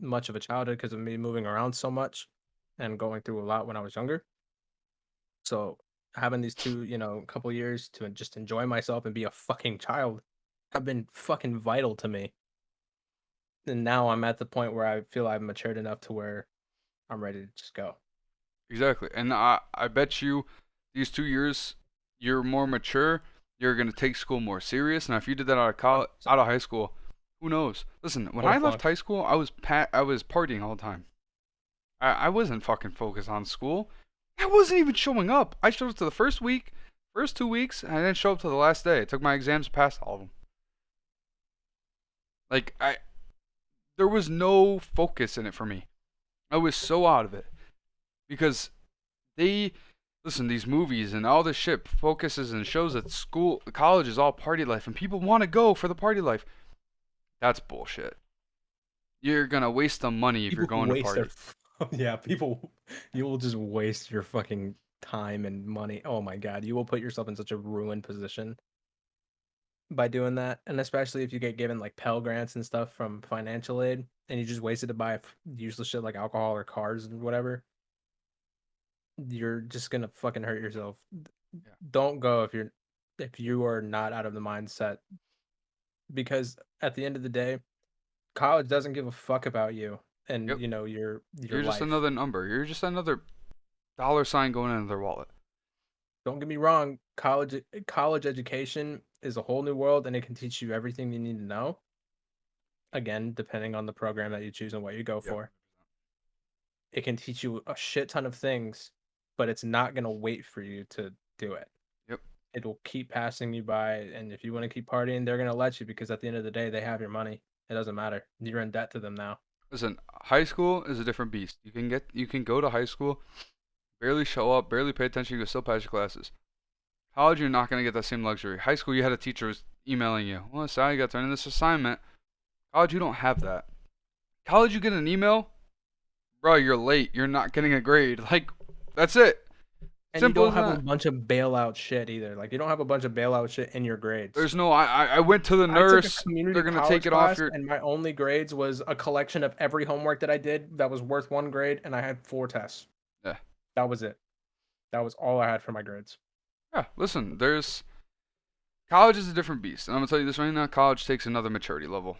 much of a childhood because of me moving around so much and going through a lot when I was younger. So having these two, couple years to just enjoy myself and be a fucking child have been fucking vital to me. And now I'm at the point where I feel I've matured enough to where I'm ready to just go. exactly. And I bet you these 2 years you're more mature. You're going to take school more serious. And if you did that out of college, 100%. out of high school, who knows? Listen, when More I left fun. high school, I was partying all the time. I wasn't fucking focused on school. I wasn't even showing up. I showed up to the first week, first 2 weeks, and I didn't show up to the last day. I took my exams, passed all of them. Like there was no focus in it for me. I was so out of it because they listen. These movies and all this shit focuses and shows that school, college is all party life, and people want to go for the party life. That's bullshit. You're gonna waste the money if you're People who going to waste their party. yeah, people you will just waste your fucking time and money. Oh my god, you will put yourself in such a ruined position by doing that, and especially if you get given like Pell grants and stuff from financial aid, and you just wasted to buy useless shit like alcohol or cars and whatever. You're just gonna fucking hurt yourself. Yeah. Don't go if you are not out of the mindset because at the end of the day, college doesn't give a fuck about you and Yep. your You're just life. another number. You're just another dollar sign going into their wallet. Don't get me wrong, college education is a whole new world and it can teach you everything you need to know. Again, depending on the program that you choose and what you go Yep. for. It can teach you a shit ton of things, but it's not going to wait for you to do it. Yep. It will keep passing you by, and if you want to keep partying, they're going to let you because at the end of the day, they have your money. It doesn't matter. You're in debt to them now. Listen, high school is a different beast. You can go to high school, barely show up, barely pay attention, you can still pass your classes. College, you're not gonna get that same luxury. High school, you had a teacher was emailing you. Well, Sal, you got to turn in this assignment. College, you don't have that. College, you get an email, bro, you're late. You're not getting a grade. Like, that's it. And you Simple don't as have a that. bunch of bailout shit either. Like you don't have a bunch of bailout shit in your grades. There's no. I went to the I took a nurse. community They're gonna take college it off class, your. and my only grades was a collection of every homework that I did that was worth 1 grade, and I had 4 tests. Yeah. That was it. That was all I had for my grades. Yeah. Listen, there's college is a different beast, and I'm gonna tell you this right now. College takes another maturity level.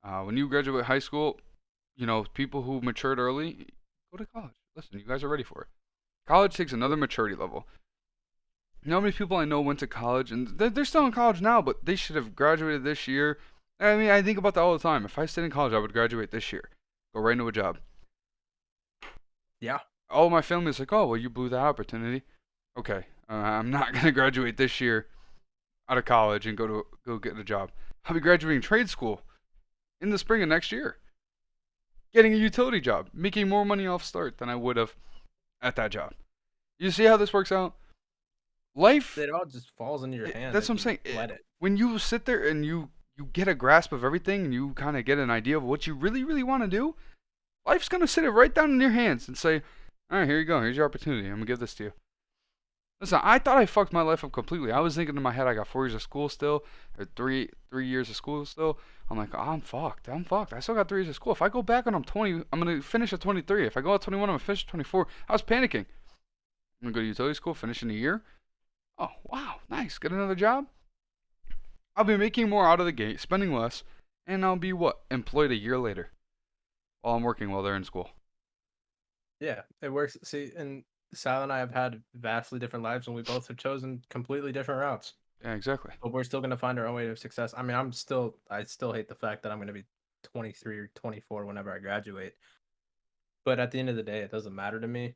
When you graduate high school, people who matured early go to college. listen, you guys are ready for it. College takes another maturity level. You know how many people I know went to college and they're still in college now, but they should have graduated this year. I mean, I think about that all the time. If I stayed in college, I would graduate this year, go right into a job. Yeah. All my family is like, oh, well, you blew that opportunity. Okay, I'm not gonna graduate this year out of college and go get a job. I'll be graduating trade school in the spring of next year, getting a utility job, making more money off start than I would have at that job. You see how this works out? Life, It all just falls into your hands that's if what I'm you saying. let it. When you sit there and you get a grasp of everything and you kind of get an idea of what you really, really want to do, life's going to sit it right down in your hands and say, all right, here you go. Here's your opportunity. I'm going to give this to you. Listen, I thought I fucked my life up completely. I was thinking in my head, I got 4 years of school still, or three years of school still. I'm like, oh, I'm fucked. I'm fucked. I still got 3 years of school. If I go back when I'm 20, I'm going to finish at 23. If I go at 21, I'm going to finish at 24. I was panicking. I'm going to go to utility school, finish in a year. Oh, wow, nice. Get another job. I'll be making more out of the gate, spending less, and I'll be what? Employed a year later while I'm working while they're in school. Yeah, it works. See, and Sal and I have had vastly different lives, and we both have chosen completely different routes. Yeah, exactly. But we're still gonna find our own way to success. I mean, I still hate the fact that I'm gonna be 23 or 24 whenever I graduate. But at the end of the day, it doesn't matter to me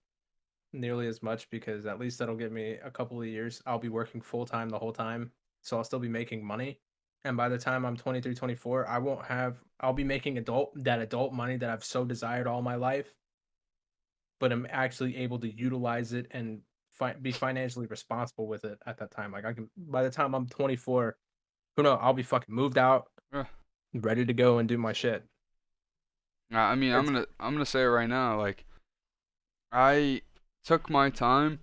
nearly as much because at least that'll get me a couple of years. I'll be working full time the whole time, so I'll still be making money. And by the time I'm 23, 24, I'll be making adult money that I've so desired all my life, but I'm actually able to utilize it and be financially responsible with it at that time. Like I can, by the time I'm 24, who knows? I'll be fucking moved out, Yeah. ready to go and do my shit. I mean, It's I'm gonna say it right now. Like, I took my time,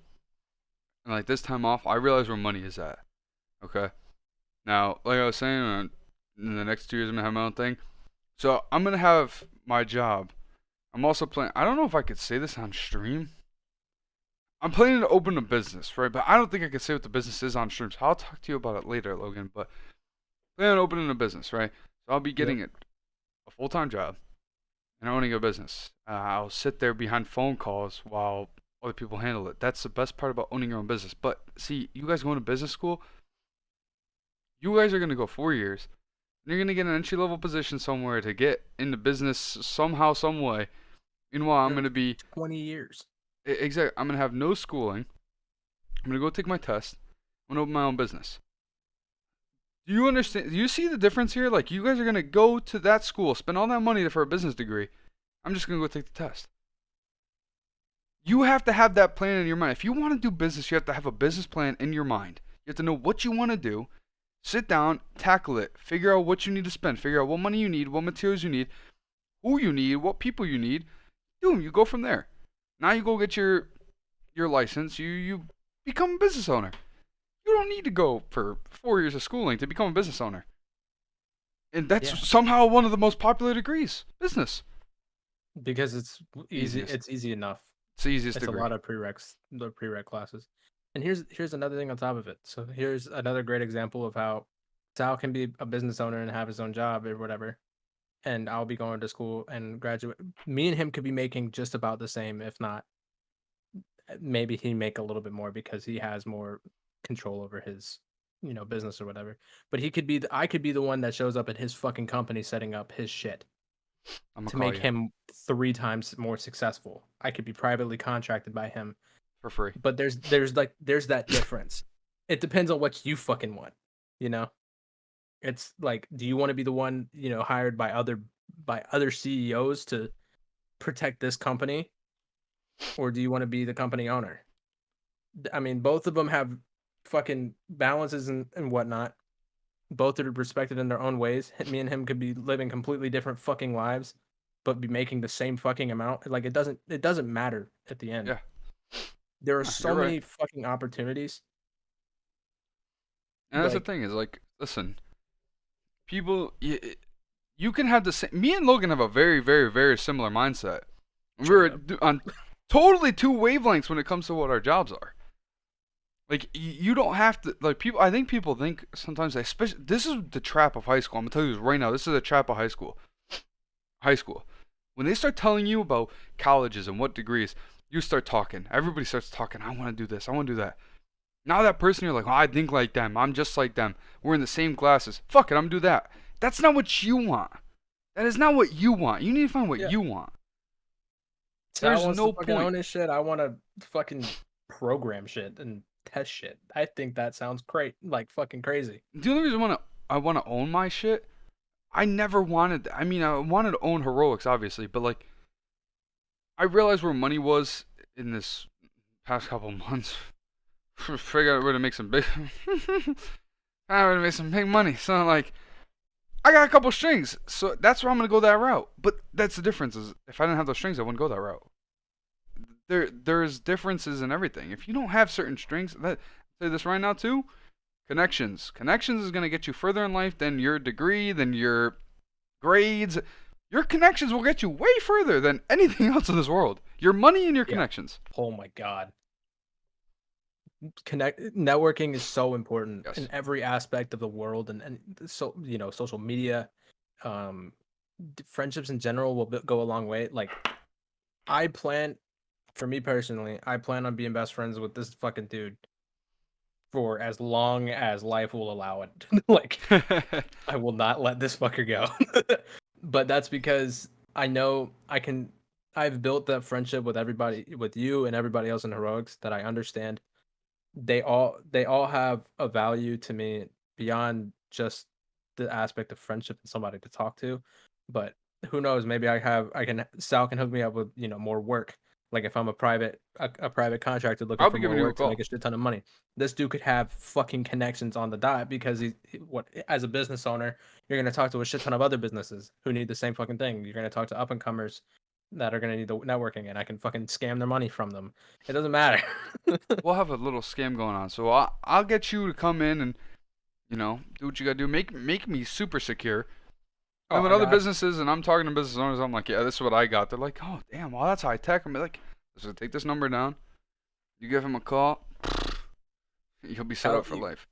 and like this time off, I realized where money is at. Okay. Now, like I was saying, in the next 2 years, I'm gonna have my own thing. So I'm gonna have my job. I'm also planning. I don't know if I could say this on stream. I'm planning to open a business, right? But I don't think I can say what the business is on stream. So I'll talk to you about it later, Logan. But planning on opening a business, right? So I'll be getting Yep. a full-time job and owning a business. I'll sit there behind phone calls while other people handle it. That's the best part about owning your own business. But see, you guys going to business school, you guys are going to go 4 years. And you're going to get an entry-level position somewhere to get into business somehow, some way. Meanwhile, I'm going to be 20 years. exactly. I'm going to have no schooling. I'm going to go take my test. I'm going to open my own business. Do you understand? Do you see the difference here? Like, you guys are going to go to that school, spend all that money for a business degree. I'm just going to go take the test. You have to have that plan in your mind. If you want to do business, you have to have a business plan in your mind. You have to know what you want to do. Sit down, tackle it, figure out what you need to spend, figure out what money you need, what materials you need, who you need, what people you need. Boom, you go from there. Now you go get your license. You become a business owner. You don't need to go for 4 years of schooling to become a business owner. And that's Yeah. somehow one of the most popular degrees, business. Because it's easy. Easiest. It's easy enough. It's the easiest It's a degree. lot of the prereq classes. And here's another thing on top of it. So here's another great example of how Sal can be a business owner and have his own job or whatever. And I'll be going to school and graduate. Me and him could be making just about the same, if not maybe he make a little bit more because he has more control over his, business or whatever. But I could be the one that shows up at his fucking company setting up his shit I'm going to to call make you him 3 times more successful. I could be privately contracted by him, for free. but there's that difference. It depends on what you fucking want, you know. It's like, do you want to be the one, hired by other CEOs to protect this company, or do you want to be the company owner? I mean, both of them have fucking balances and whatnot. Both are respected in their own ways. Me and him could be living completely different fucking lives, but be making the same fucking amount. Like it doesn't matter at the end. Yeah. There are You're so right. many fucking opportunities. And that's the Like, thing is, like, listen, people, you can have the same. Me and Logan have a very, very, very similar mindset. We're Straight up. on totally two wavelengths when it comes to what our jobs are. Like, you don't have to, like, people, I think people think sometimes, especially, this is the trap of high school. I'm gonna tell you this right now. This is the trap of high school. High school. When they start telling you about colleges and what degrees, You start talking. Everybody starts talking. I want to do this. I want to do that. Now that person, you're like, oh, I think like them. I'm just like them. We're in the same classes. Fuck it, I'm gonna do that. That's not what you want. That is not what you want. You need to find what Yeah. you want. Sal There's wants to no fucking own point. his shit. I want to fucking program shit and test shit. I think that sounds great, like fucking crazy. The only reason I want to own my shit, I never wanted. I mean, I wanted to own heroics, obviously, but like, I realized where money was in this past couple months. Figured out where to make some big. I would make some big money. So like, I got a couple strings, so that's where I'm gonna go that route. But that's the difference. Is if I didn't have those strings, I wouldn't go that route. There's differences in everything. If you don't have certain strings, that say this right now too. Connections is gonna get you further in life than your degree, than your grades. Your connections will get you way further than anything else in this world. Your money and your Yeah. connections. Oh my god. Networking is so important Yes. in every aspect of the world, and so social media, um friendships in general will go a long way. Like, I plan, for me personally, I plan on being best friends with this fucking dude for as long as life will allow it. Like, I will not let this fucker go. But that's because I know I've built that friendship with everybody, with you and everybody else in heroics, that I understand they all have a value to me beyond just the aspect of friendship and somebody to talk to. But who knows, maybe Sal can hook me up with, more work. Like, if I'm a private contractor looking I'll for be more giving you a work to make call. a shit ton of money, this dude could have fucking connections on the dot, because what, as a business owner, you're going to talk to a shit ton of other businesses who need the same fucking thing. You're going to talk to up and comers that are going to need the networking, and I can fucking scam their money from them. It doesn't matter. We'll have a little scam going on. So I'll get you to come in and do what you gotta do. Make me super secure. And Oh, then with I other got businesses, and I'm talking to business owners, I'm like, yeah, this is what I got. They're like, oh damn, well that's high tech. I'm like, so take this number down. You give him a call, you'll be set up for you. life.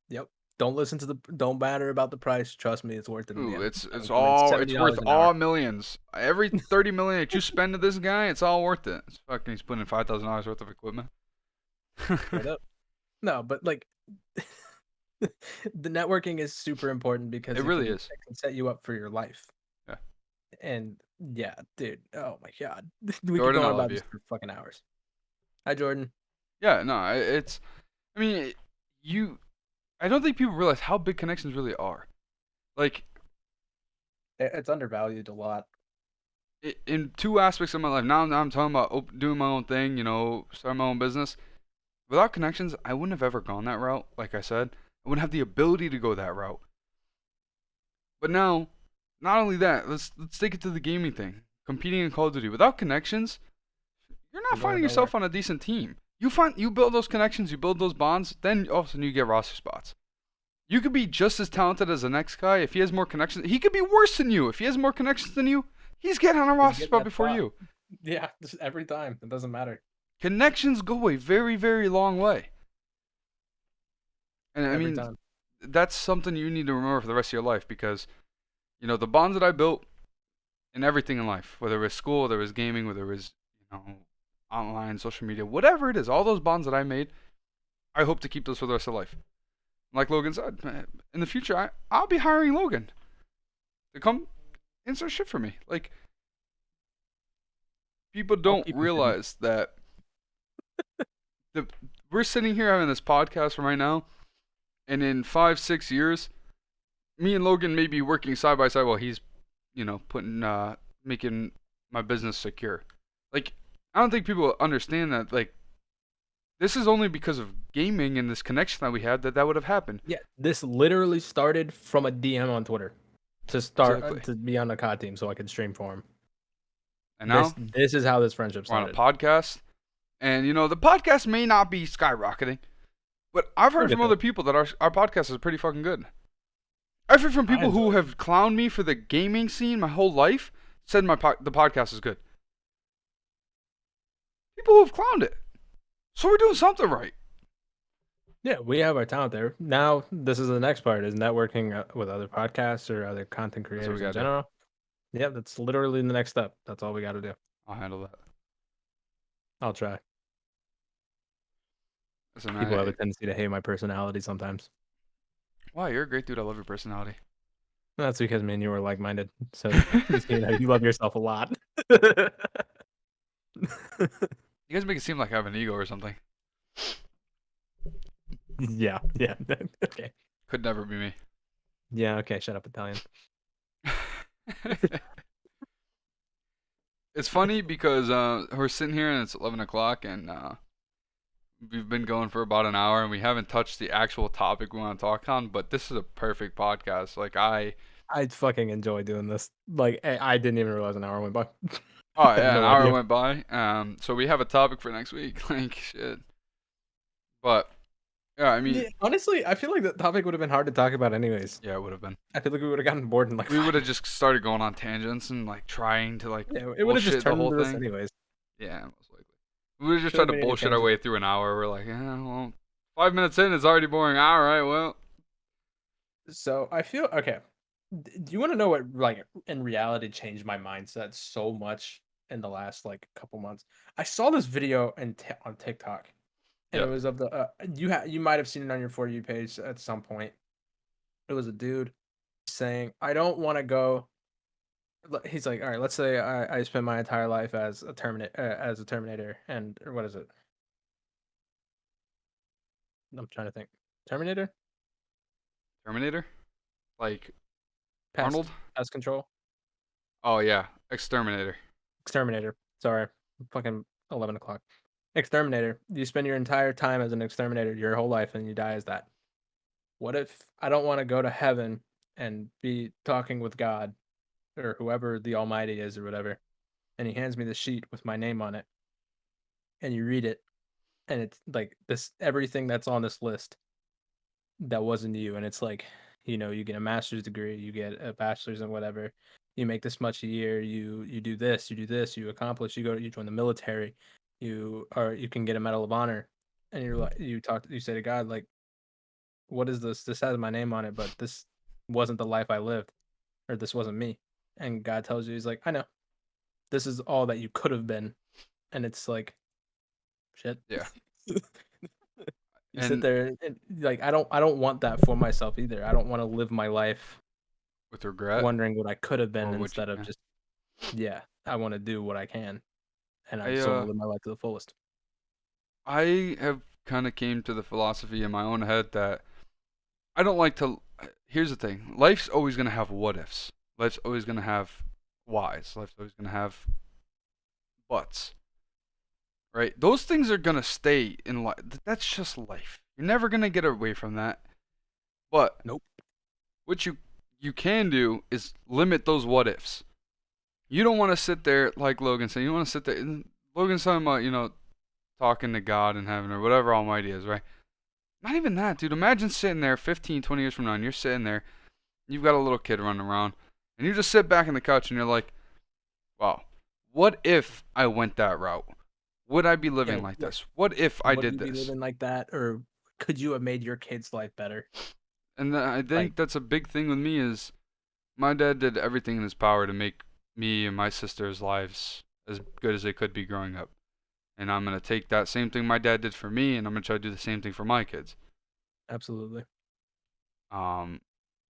Yep. Don't matter about the price. Trust me, it's worth it in the Ooh, end. it's I'm it's coming all seventy it's worth dollars an all hour. millions. Every 30 million that you spend to this guy, it's all worth it. It's fucking he's putting in $5,000 worth of equipment. Straight up. No, but like, the networking is super important It because really is. it can set you up for your life. Yeah. And yeah, dude. Oh my god. We could Jordan, go I on love about you. this for fucking hours. Hi, Jordan. Yeah, no, it's I mean, you I don't think people realize how big connections really are. Like It's undervalued a lot. in two aspects of my life. Now I'm talking about doing my own thing, starting my own business. Without connections, I wouldn't have ever gone that route. Like I said, I wouldn't have the ability to go that route. But now, not only that, let's take it to the gaming thing. Competing in Call of Duty without connections, you're not You're going finding nowhere. yourself on a decent team. You build those connections, you build those bonds, then all of a sudden you get roster spots. You could be just as talented as the next guy if he has more connections. He could be worse than you if he has more connections than you. He's getting on a He's roster getting spot that before spot. you. Yeah, just every time. It doesn't matter. Connections go a very, very long way. And I Every mean, time. that's something you need to remember for the rest of your life because, the bonds that I built in everything in life, whether it was school, whether it was gaming, whether it was, online, social media, whatever it is, all those bonds that I made, I hope to keep those for the rest of life. Like Logan said, in the future, I'll be hiring Logan to come insert shit for me. Like, people I'll don't keep him busy. realize that the, we're sitting here having this podcast right now, and in 5, 6 years, me and Logan may be working side by side while he's, making my business secure. Like, I don't think people understand that. Like, this is only because of gaming and this connection that we had that would have happened. Yeah, this literally started from a DM on Twitter to start Exactly. to be on the COD team so I could stream for him. And This now this is how this friendship we're on a started. podcast, and the podcast may not be skyrocketing, but I've We'll heard get from there. other people that our podcast is pretty fucking good. I've heard from I people who enjoy it. have clowned me for the gaming scene my whole life, said the podcast is good. People who have clowned it. So we're doing something right. Yeah, we have our talent there. Now, this is the next part: is networking with other podcasts or other content That's what we creators in gotta do. general. Yeah, that's literally the next step. That's all we got to do. I'll handle that. I'll try. Listen, People have a tendency to hate my personality sometimes. wow, you're a great dude. I love your personality. That's because me and you are like-minded. So just you love yourself a lot. You guys make it seem like I have an ego or something. Yeah, yeah. Okay. Could never be me. Yeah, okay, shut up, Italian. It's funny because we're sitting here and it's 11 o'clock and we've been going for about an hour and we haven't touched the actual topic we want to talk on. But this is a perfect podcast. Like I fucking enjoy doing this. Like, I didn't even realize an hour went by. oh I had yeah, an no hour idea. went by. So we have a topic for next week. Like shit. But yeah, I mean, Yeah, honestly, I feel like the topic would have been hard to talk about anyways. yeah, it would have been. I feel like we would have gotten bored in like We would five have minutes. just started going on tangents and like trying to like Yeah, it would have just bullshit the turned whole into this thing. anyways. Yeah, most likely. We would have just Should tried have to made a bullshit our tangent. way through an hour. We're like, yeah, well, 5 minutes in, it's already boring. All right, well, So I feel okay. Do you want to know what like in reality changed my mindset so much in the last like couple months? I saw this video on TikTok, and it yep, was of the you might have seen it on your for you page at some point. It was a dude saying, "I don't want to go." He's like, "All right, let's say I spend my entire life as a Terminator, and or what is it? I'm trying to think. Terminator, Terminator, like Arnold. pest, pest control, Oh yeah, Exterminator. exterminator. Sorry, fucking 11 o'clock. Exterminator. You spend your entire time as an exterminator, your whole life, and you die as that. What if I don't want to go to heaven and be talking with God or whoever the Almighty is or whatever, and he hands me the sheet with my name on it, and you read it, and it's like this everything that's on this list that wasn't you, and it's like, you get a master's degree, you get a bachelor's and whatever, you make this much a year, you do this, you accomplish, you join the military, you can get a Medal of Honor, and you're like, you say to God like, what is this? This has my name on it, but this wasn't the life I lived, or this wasn't me. And God tells you, He's like, I know, this is all that you could have been, and it's like, shit. Yeah, You sit and there and like I don't want that for myself either. I don't want to live my life with regret wondering what I could have been or what you instead of can. just yeah, I want to do what I can, and I I just want to live my life to the fullest. I have kind of came to the philosophy in my own head that I don't like to. Here's the thing: life's always gonna have what ifs. Life's always gonna have whys. Life's always gonna have buts. Right? Those things are gonna stay in life. That's just life. You're never gonna get away from that. But Nope. what you can do is limit those what ifs. You don't want to sit there like Logan said. You want to sit there. And Logan's talking about talking to God in heaven or whatever Almighty is, right? Not even that, dude. Imagine sitting there 15, 20 years from now, and you're sitting there. You've got a little kid running around, and you just sit back in the couch and you're like, wow, what if I went that route? Would I be Yeah, living like like this? What if I would did you be this? living like that, or could you have made your kid's life better? And I Like think that's a big thing with me is my dad did everything in his power to make me and my sister's lives as good as they could be growing up. And I'm gonna take that same thing my dad did for me, and I'm gonna try to do the same thing for my kids. absolutely. Um,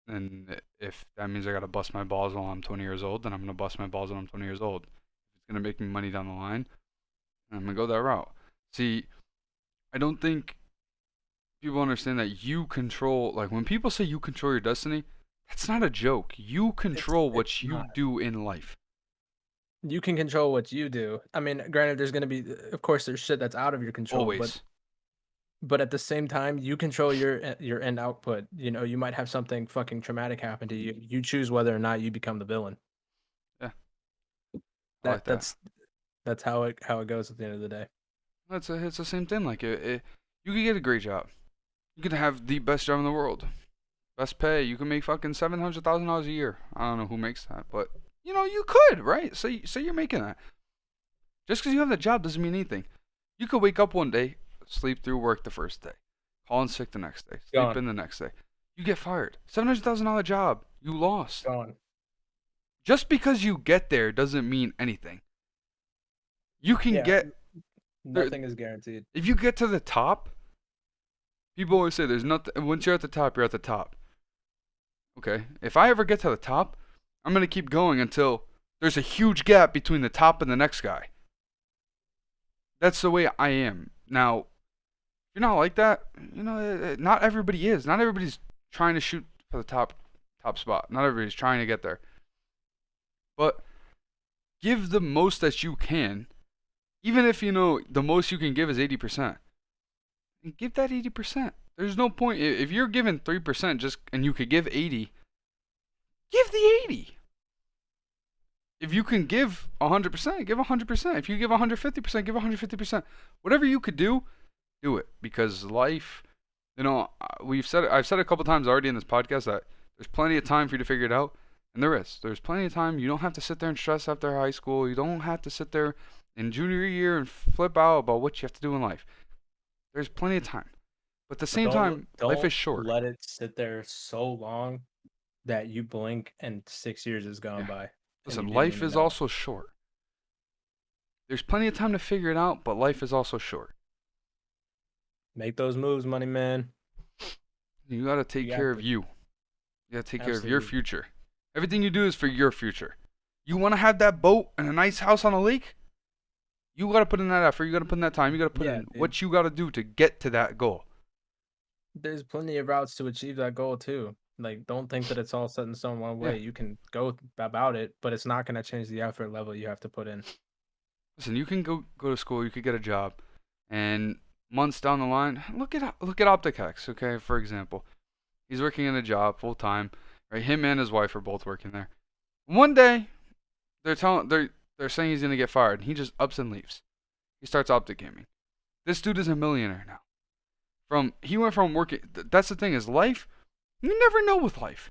and if that means I gotta bust my balls while I'm 20 years old, then I'm gonna bust my balls when I'm 20 years old. If it's gonna make me money down the line, I'm gonna go that route. See, I don't think people understand that you control. Like when people say you control your destiny, that's not a joke. You control It's what you not. do in life. You can control what you do. I mean, granted, there's gonna be, of course, there's shit that's out of your control, but Always. at the same time, you control your end output. You might have something fucking traumatic happen to you. You choose whether or not you become the villain. Yeah, I That like that. that's how it goes at the end of the day. It's the same thing. Like you could get a great job. You could have the best job in the world, best pay. You can make fucking $700,000 a year. I don't know who makes that, but you could, right? Say you're making that. Just because you have the job doesn't mean anything. You could wake up one day, sleep through work the first day, call in sick the next day, sleep Gone, in the next day. You get fired. $700,000 job. You lost. gone. Just because you get there doesn't mean anything. You can Yeah, get There, Nothing is guaranteed. if you get to the top, people always say there's nothing. Once you're at the top, you're at the top. Okay. If I ever get to the top, I'm gonna keep going until there's a huge gap between the top and the next guy. That's the way I am. Now, if you're not like that, not everybody is. Not everybody's trying to shoot for the top spot. Not everybody's trying to get there. But give the most that you can, even if the most you can give is 80%. And give that 80%. There's no point if you're giving 3% just and you could give 80, give the 80. If you can give 100%, give 100%. If you give 150%, give 150%. Whatever you could do it, because life, I've said a couple times already in this podcast that there's plenty of time for you to figure it out, and there's plenty of time. You don't have to sit there and stress after high school. You don't have to sit there in junior year and flip out about what you have to do in life. There's plenty of time, but at the But same time, life is short. let it sit there so long that you blink and 6 years has gone Yeah. by. And Listen, you didn't life even is know. also short. There's plenty of time to figure it out, but life is also short. Make those moves, money man. You gotta take You care have of to. you. You gotta take care of your Absolutely. future. Everything you do is for your future. You wanna have that boat and a nice house on a lake? You gotta put in that effort. You gotta put in that time. You gotta put Yeah, in dude. what you gotta do to get to that goal. There's plenty of routes to achieve that goal too. Like, don't think that it's all set in stone one Yeah. way. You can go about it, but it's not going to change the effort level you have to put in. Listen, you can go to school. You could get a job, and months down the line, look at OpticX. Okay, for example, he's working in a job full time. Right, him and his wife are both working there. One day, they're saying he's gonna get fired, and he just ups and leaves. He starts optic gaming. This dude is a millionaire now. He went from working. That's the thing is life. You never know with life.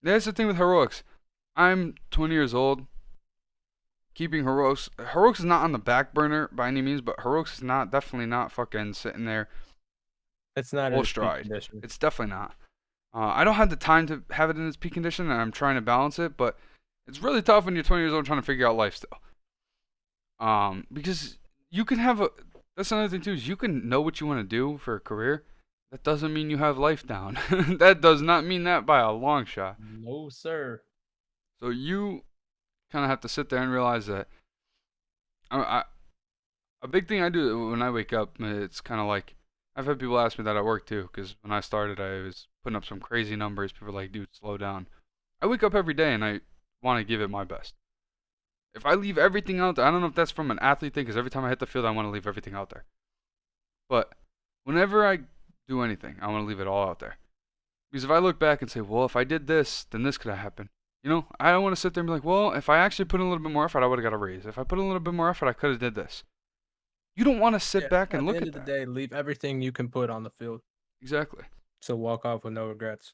That's the thing with heroics. I'm 20 years old. Keeping heroics. Heroics is not on the back burner by any means, but heroics is definitely not fucking sitting there It's not in full its peak stride. condition. It's definitely not. I don't have the time to have it in its peak condition, and I'm trying to balance it, but it's really tough when you're 20 years old trying to figure out life still. Because you can have a. That's another thing too. Is you can know what you want to do for a career. That doesn't mean you have life down. That does not mean that by a long shot. No, sir. So you kind of have to sit there and realize that. A big thing I do when I wake up, it's kind of like I've had people ask me that at work too, because when I started, I was putting up some crazy numbers. People were like, "Dude, slow down." I wake up every day and I want to give it my best. If I leave everything out there, I don't know if that's from an athlete thing, because every time I hit the field, I want to leave everything out there. But whenever I do anything, I want to leave it all out there. Because if I look back and say, well, if I did this, then this could have happened. I don't want to sit there and be like, well, if I actually put in a little bit more effort, I would have got a raise. If I put in a little bit more effort, I could have did this. You don't want to sit back and At the look end at of the that. day, leave everything you can put on the field. Exactly. So walk off with no regrets.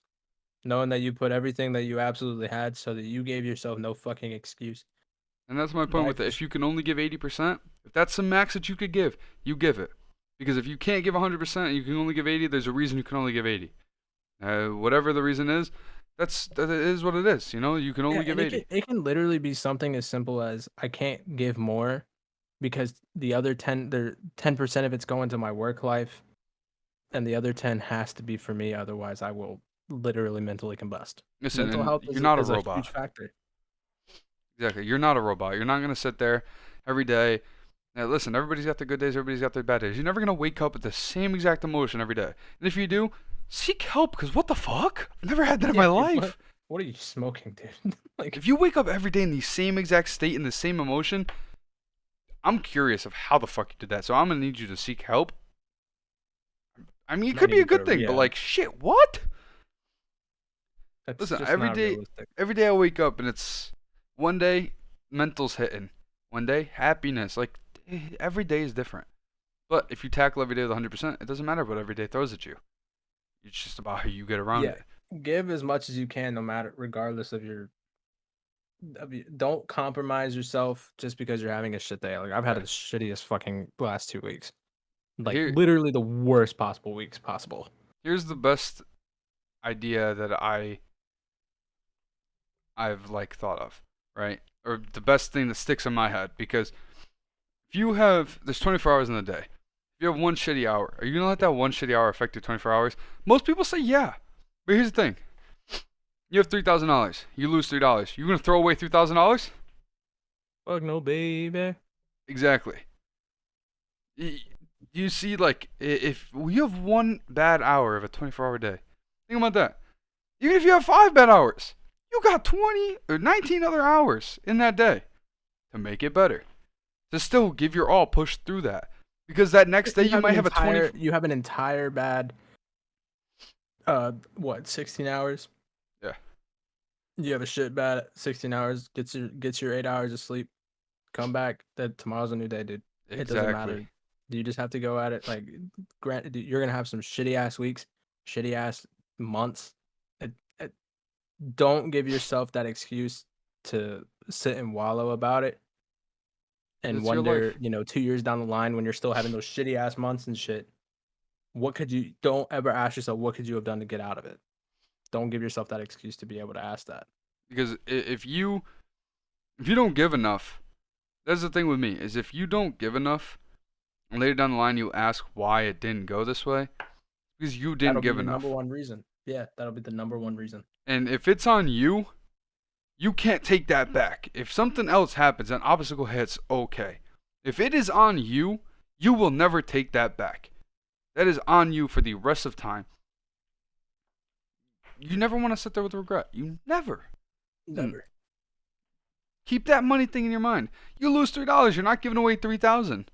Knowing that you put everything that you absolutely had so that you gave yourself no fucking excuse. And that's my point with Life it. is If you can only give 80%, if that's the max that you could give, you give it. Because if you can't give 100% and you can only give 80, there's a reason you can only give 80. Whatever the reason is, that is what it is. You can only give and 80. it can literally be something as simple as I can't give more because the other 10% of it's going to my work life and the other 10 has to be for me, otherwise I will literally mentally combust. Listen, Mental and health you're not a is a robot. huge factor. Exactly. You're not a robot. You're not going to sit there every day. Now, listen, everybody's got their good days, everybody's got their bad days. You're never going to wake up with the same exact emotion every day. And if you do, seek help, because what the fuck? I've never had that in my life. What are you smoking, dude? Like, If you wake up every day in the same exact state, in the same emotion, I'm curious of how the fuck you did that. So I'm going to need you to seek help. I mean, it might could be need a to go good to thing, but rehab. like, shit, what? That's Listen, just every not day, realistic. every day I wake up and it's one day mental's hitting, one day happiness. Like every day is different. But if you tackle every day with 100%, it doesn't matter what every day throws at you. It's just about how you get around Yeah, it. give as much as you can, no matter, regardless of don't compromise yourself just because you're having a shit day. Like I've had Yeah. the shittiest fucking last 2 weeks. Like Here, literally the worst possible weeks possible. here's the best idea that I've like thought of, right? Or the best thing that sticks in my head, because if there's 24 hours in the day. If you have one shitty hour, are you gonna let that one shitty hour affect your 24 hours? Most people say yeah. But here's the thing. You have $3,000. You lose $3. You gonna throw away $3,000? Fuck no, baby. Exactly. You see, like, if you have one bad hour of a 24-hour day, think about that. Even if you have 5 bad hours, you got 20 or 19 other hours in that day to make it better. To still give your all, push through that. Because that next day you might have a 20. You have an entire bad, 16 hours? Yeah. You have a shit bad 16 hours, gets your 8 hours of sleep, come back, that tomorrow's a new day, dude. It doesn't matter. You just have to go at it. Like, granted, you're gonna have some shitty ass weeks, shitty ass months. Don't give yourself that excuse to sit and wallow about it and It's your wonder, life. 2 years down the line when you're still having those shitty ass months and shit. Don't ever ask yourself, what could you have done to get out of it? Don't give yourself that excuse to be able to ask that. Because if you don't give enough, that's the thing with me, is if you don't give enough, and later down the line you ask why it didn't go this way, because you didn't give enough. Number one reason. Yeah, that'll be the number one reason. And if it's on you, you can't take that back. If something else happens, an obstacle hits, okay. If it is on you, you will never take that back. That is on you for the rest of time. You never want to sit there with regret. You never. Never. Keep that money thing in your mind. You lose $3, you're not giving away $3,000.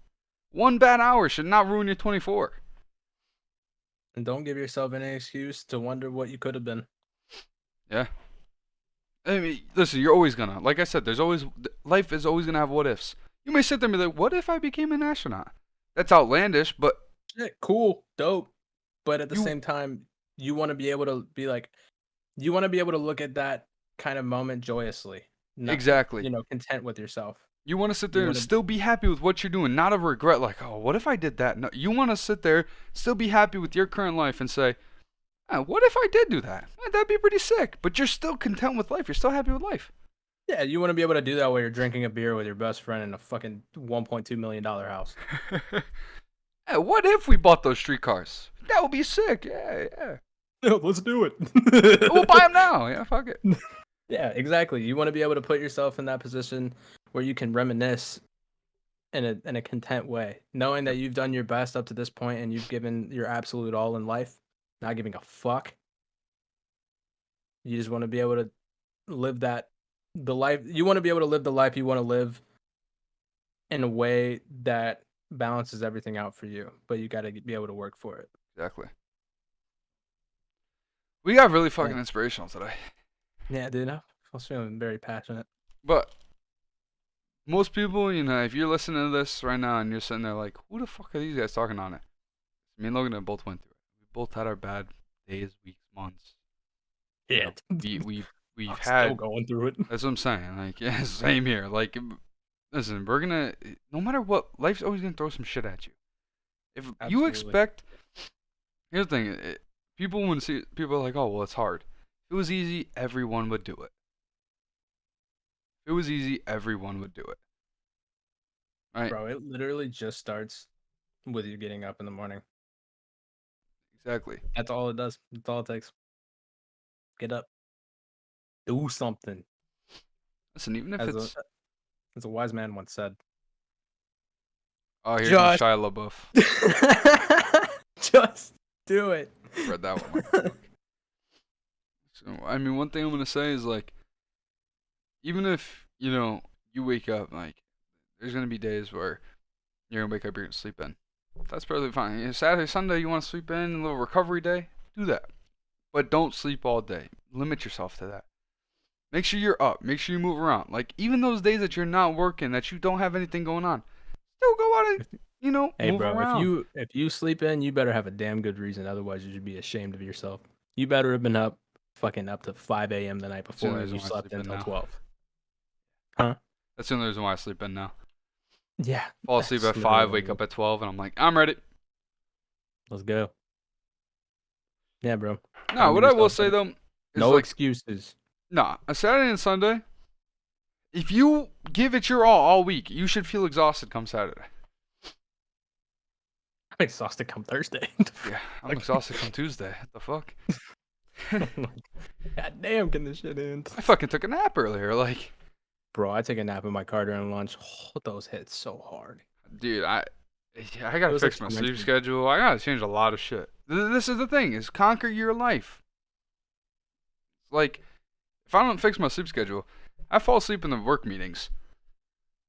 One bad hour should not ruin your 24. And don't give yourself any excuse to wonder what you could have been. Yeah. I mean, listen, you're always gonna, like I said, life is always gonna have what ifs. You may sit there and be like, what if I became an astronaut? That's outlandish, but Shit, cool, dope. But at the same time, you want to be able to be like, you want to be able to look at that kind of moment joyously. Exactly. Content with yourself. You want to sit there and still be happy with what you're doing, not a regret like, oh, what if I did that? No, you want to sit there, still be happy with your current life and say, what if I did do that? That'd be pretty sick. But you're still content with life. You're still happy with life. Yeah, you want to be able to do that while you're drinking a beer with your best friend in a fucking $1.2 million house. Hey, what if we bought those streetcars? That would be sick. Yeah. Let's do it. We'll buy them now. Yeah, fuck it. Yeah, exactly. You want to be able to put yourself in that position where you can reminisce in a content way, knowing that you've done your best up to this point and you've given your absolute all in life, not giving a fuck. You just want to be able to live the life you want to be able to live the life you want to live in a way that balances everything out for you, but you got to be able to work for it. Exactly. We got really fucking inspirational today. Yeah, dude, I was feeling very passionate. But most people, if you're listening to this right now and you're sitting there like, who the fuck are these guys talking on it? Me and Logan both went through it. We both had our bad days, weeks, months. Yeah, we've I'm had still going through it. That's what I'm saying. Like, yeah, same here. Like, listen, we're gonna, no matter what, life's always gonna throw some shit at you. If you expect, here's the thing. People are like, oh, well, it's hard. If it was easy, everyone would do it. If it was easy, everyone would do it. Right? Bro, it literally just starts with you getting up in the morning. Exactly. That's all it does. That's all it takes. Get up. Do something. Listen, even if as a wise man once said. Oh, here's my Shia LaBeouf. Just do it. Read that one. So, I mean, one thing I'm gonna say is like, even if you wake up, like, there's gonna be days where you're gonna wake up, you're gonna sleep in. That's perfectly fine. Saturday, Sunday, you want to sleep in, a little recovery day, do that. But don't sleep all day. Limit yourself to that. Make sure you're up. Make sure you move around. Like, even those days that you're not working, that you don't have anything going on, still go out and, hey, move bro, around. if you sleep in, you better have a damn good reason. Otherwise, you should be ashamed of yourself. You better have been up to 5 a.m. the night before and you slept until 12. Huh? That's the only reason why I sleep in now. Yeah. Fall asleep at 5, wake up at 12, and I'm like, I'm ready. Let's go. Yeah, bro. No, what I will say, though, is no excuses. Nah, a Saturday and Sunday, If you give it your all week, you should feel exhausted come Saturday. I'm exhausted come Thursday. Yeah, I'm exhausted come Tuesday. What the fuck? God damn, can this shit end? I fucking took a nap earlier. Like, Bro, I take a nap in my car during lunch. Oh, those hit so hard. dude, I It gotta was like fix my sleep tormenting. schedule. I gotta change a lot of shit. This is the thing: is conquer your life. Like, if I don't fix my sleep schedule, I fall asleep in the work meetings.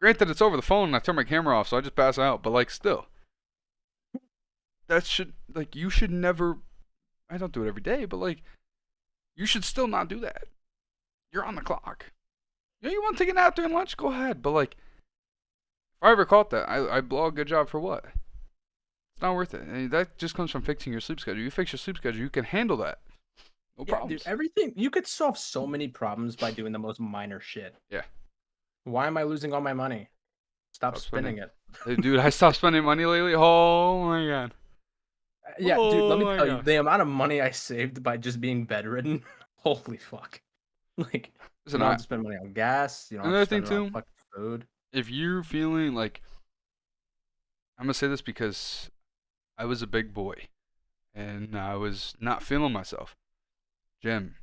Granted, it's over the phone and I turn my camera off, so I just pass out. But like, still, that should like you should never. I don't do it every day, but like, you should still not do that. You're on the clock. You want to take a nap during lunch? Go ahead. But like, if I ever caught that, I blow a good job for what? It's not worth it. And that just comes from fixing your sleep schedule. You fix your sleep schedule, you can handle that. No Yeah, dude, problems. everything you could solve so many problems by doing the most minor shit. Yeah. Why am I losing all my money? Stop Stop spending. spending it. Hey, dude, I stopped spending money lately. Oh my god. Yeah, dude, let Oh me my tell you, god. the amount of money I saved by just being bedridden, holy fuck. Like, you Listen, don't have to spend money on gas, you don't have to another thing spend it on too. fucking food. If you're feeling like, I'm gonna say this because I was a big boy and I was not feeling myself. Jim,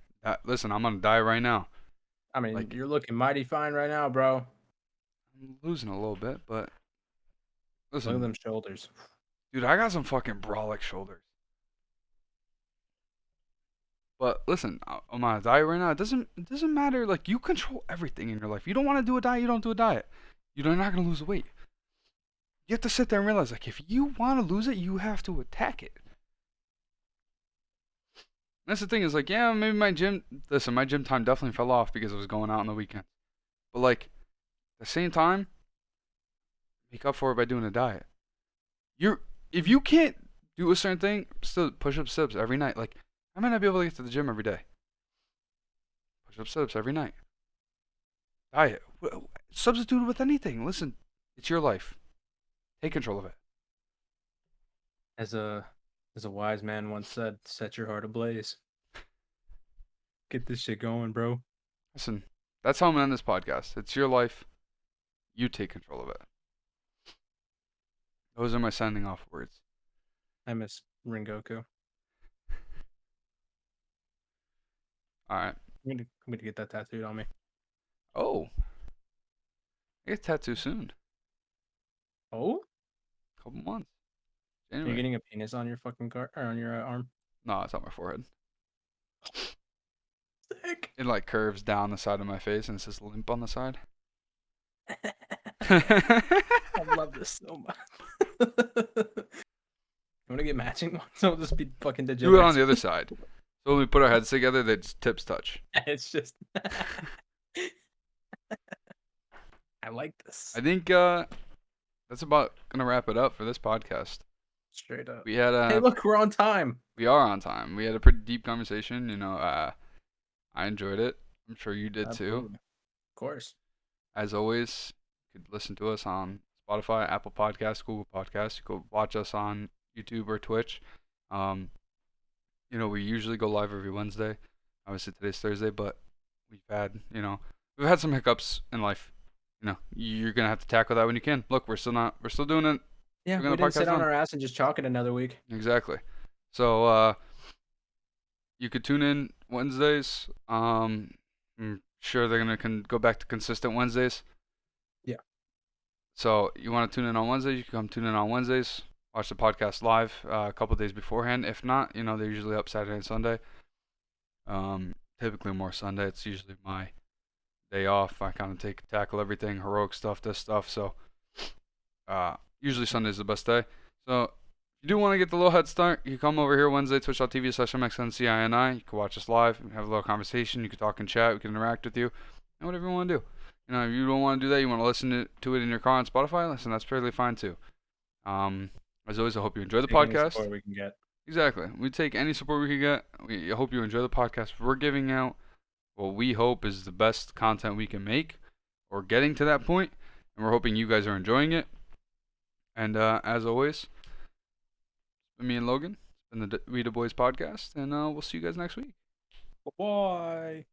listen, I'm gonna die right now. I mean, Like, you're looking mighty fine right now, bro. I'm losing a little bit, but Look at listen, them shoulders. dude, I got some fucking brolic shoulders. But listen, I'm on a diet right now. It doesn't matter. Like, you control everything in your life. You don't want to do a diet, you don't do a diet. You're not gonna lose weight. You have to sit there and realize, like, if you want to lose it, you have to attack it. That's the thing is, like, yeah, maybe my gym. Listen, my gym time definitely fell off because I was going out on the weekend. But like, at the same time, make up for it by doing a diet. You're if you can't do a certain thing, still push up sit-ups every night. Like, I might not be able to get to the gym every day. Push up sit-ups every night. Diet. Substitute it with anything. Listen, it's your life. Take control of it. As a wise man once said, set your heart ablaze. Get this shit going, bro. Listen, that's how I'm gonna end this podcast. It's your life. You take control of it. Those are my sending off words. I miss Ringoku. All right. I'm gonna get that tattooed on me. Oh, I get a tattoo soon. Oh? Couple months. You're January. getting a penis on your fucking car or on your arm? No, it's on my forehead. Sick. It like curves down the side of my face and it says limp on the side. I love this so much. You want to get matching ones? It'll just be fucking Do it degenerate. on the other side. So when we put our heads together, the tips touch. It's just. I like this. I think that's about gonna wrap it up for this podcast. Straight up. We had Hey, look, we're on time. we are on time. We had a pretty deep conversation. You know, I enjoyed it. I'm sure you did too. Absolutely. Of course. As always, you could listen to us on Spotify, Apple Podcasts, Google Podcasts. You could watch us on YouTube or Twitch. Um, you know, we usually go live every Wednesday. Obviously today's Thursday, but we've had some hiccups in life. You know, you're gonna have to tackle that when you can. Look, we're still doing it. Yeah, We're gonna we didn't sit podcast on on. our ass and just chalk it another week. Exactly. So you could tune in Wednesdays. I'm sure they're gonna go back to consistent Wednesdays. Yeah. So you want to tune in on Wednesdays? You can come tune in on Wednesdays. Watch the podcast live a couple days beforehand. If not, you know they're usually up Saturday and Sunday. Typically more Sunday. It's usually my day off. I kind of tackle everything, heroic stuff, this stuff. So usually Sunday's the best day. So if you do want to get the little head start, you can come over here Wednesday, twitch.tv/MXNCINI. You can watch us live, have a little conversation. You can talk and chat. We can interact with you, and whatever you want to do. You know, if you don't want to do that, you want to listen to it in your car on Spotify, listen, that's perfectly fine too. As always, I hope you enjoy the Take any podcast. support we can get. Exactly. We take any support we can get. I hope you enjoy the podcast. We're giving out what we hope is the best content we can make, or getting to that point, and we're hoping you guys are enjoying it. And as always, it's been me and Logan. It's been the We the Boys podcast, and we'll see you guys next week. Bye.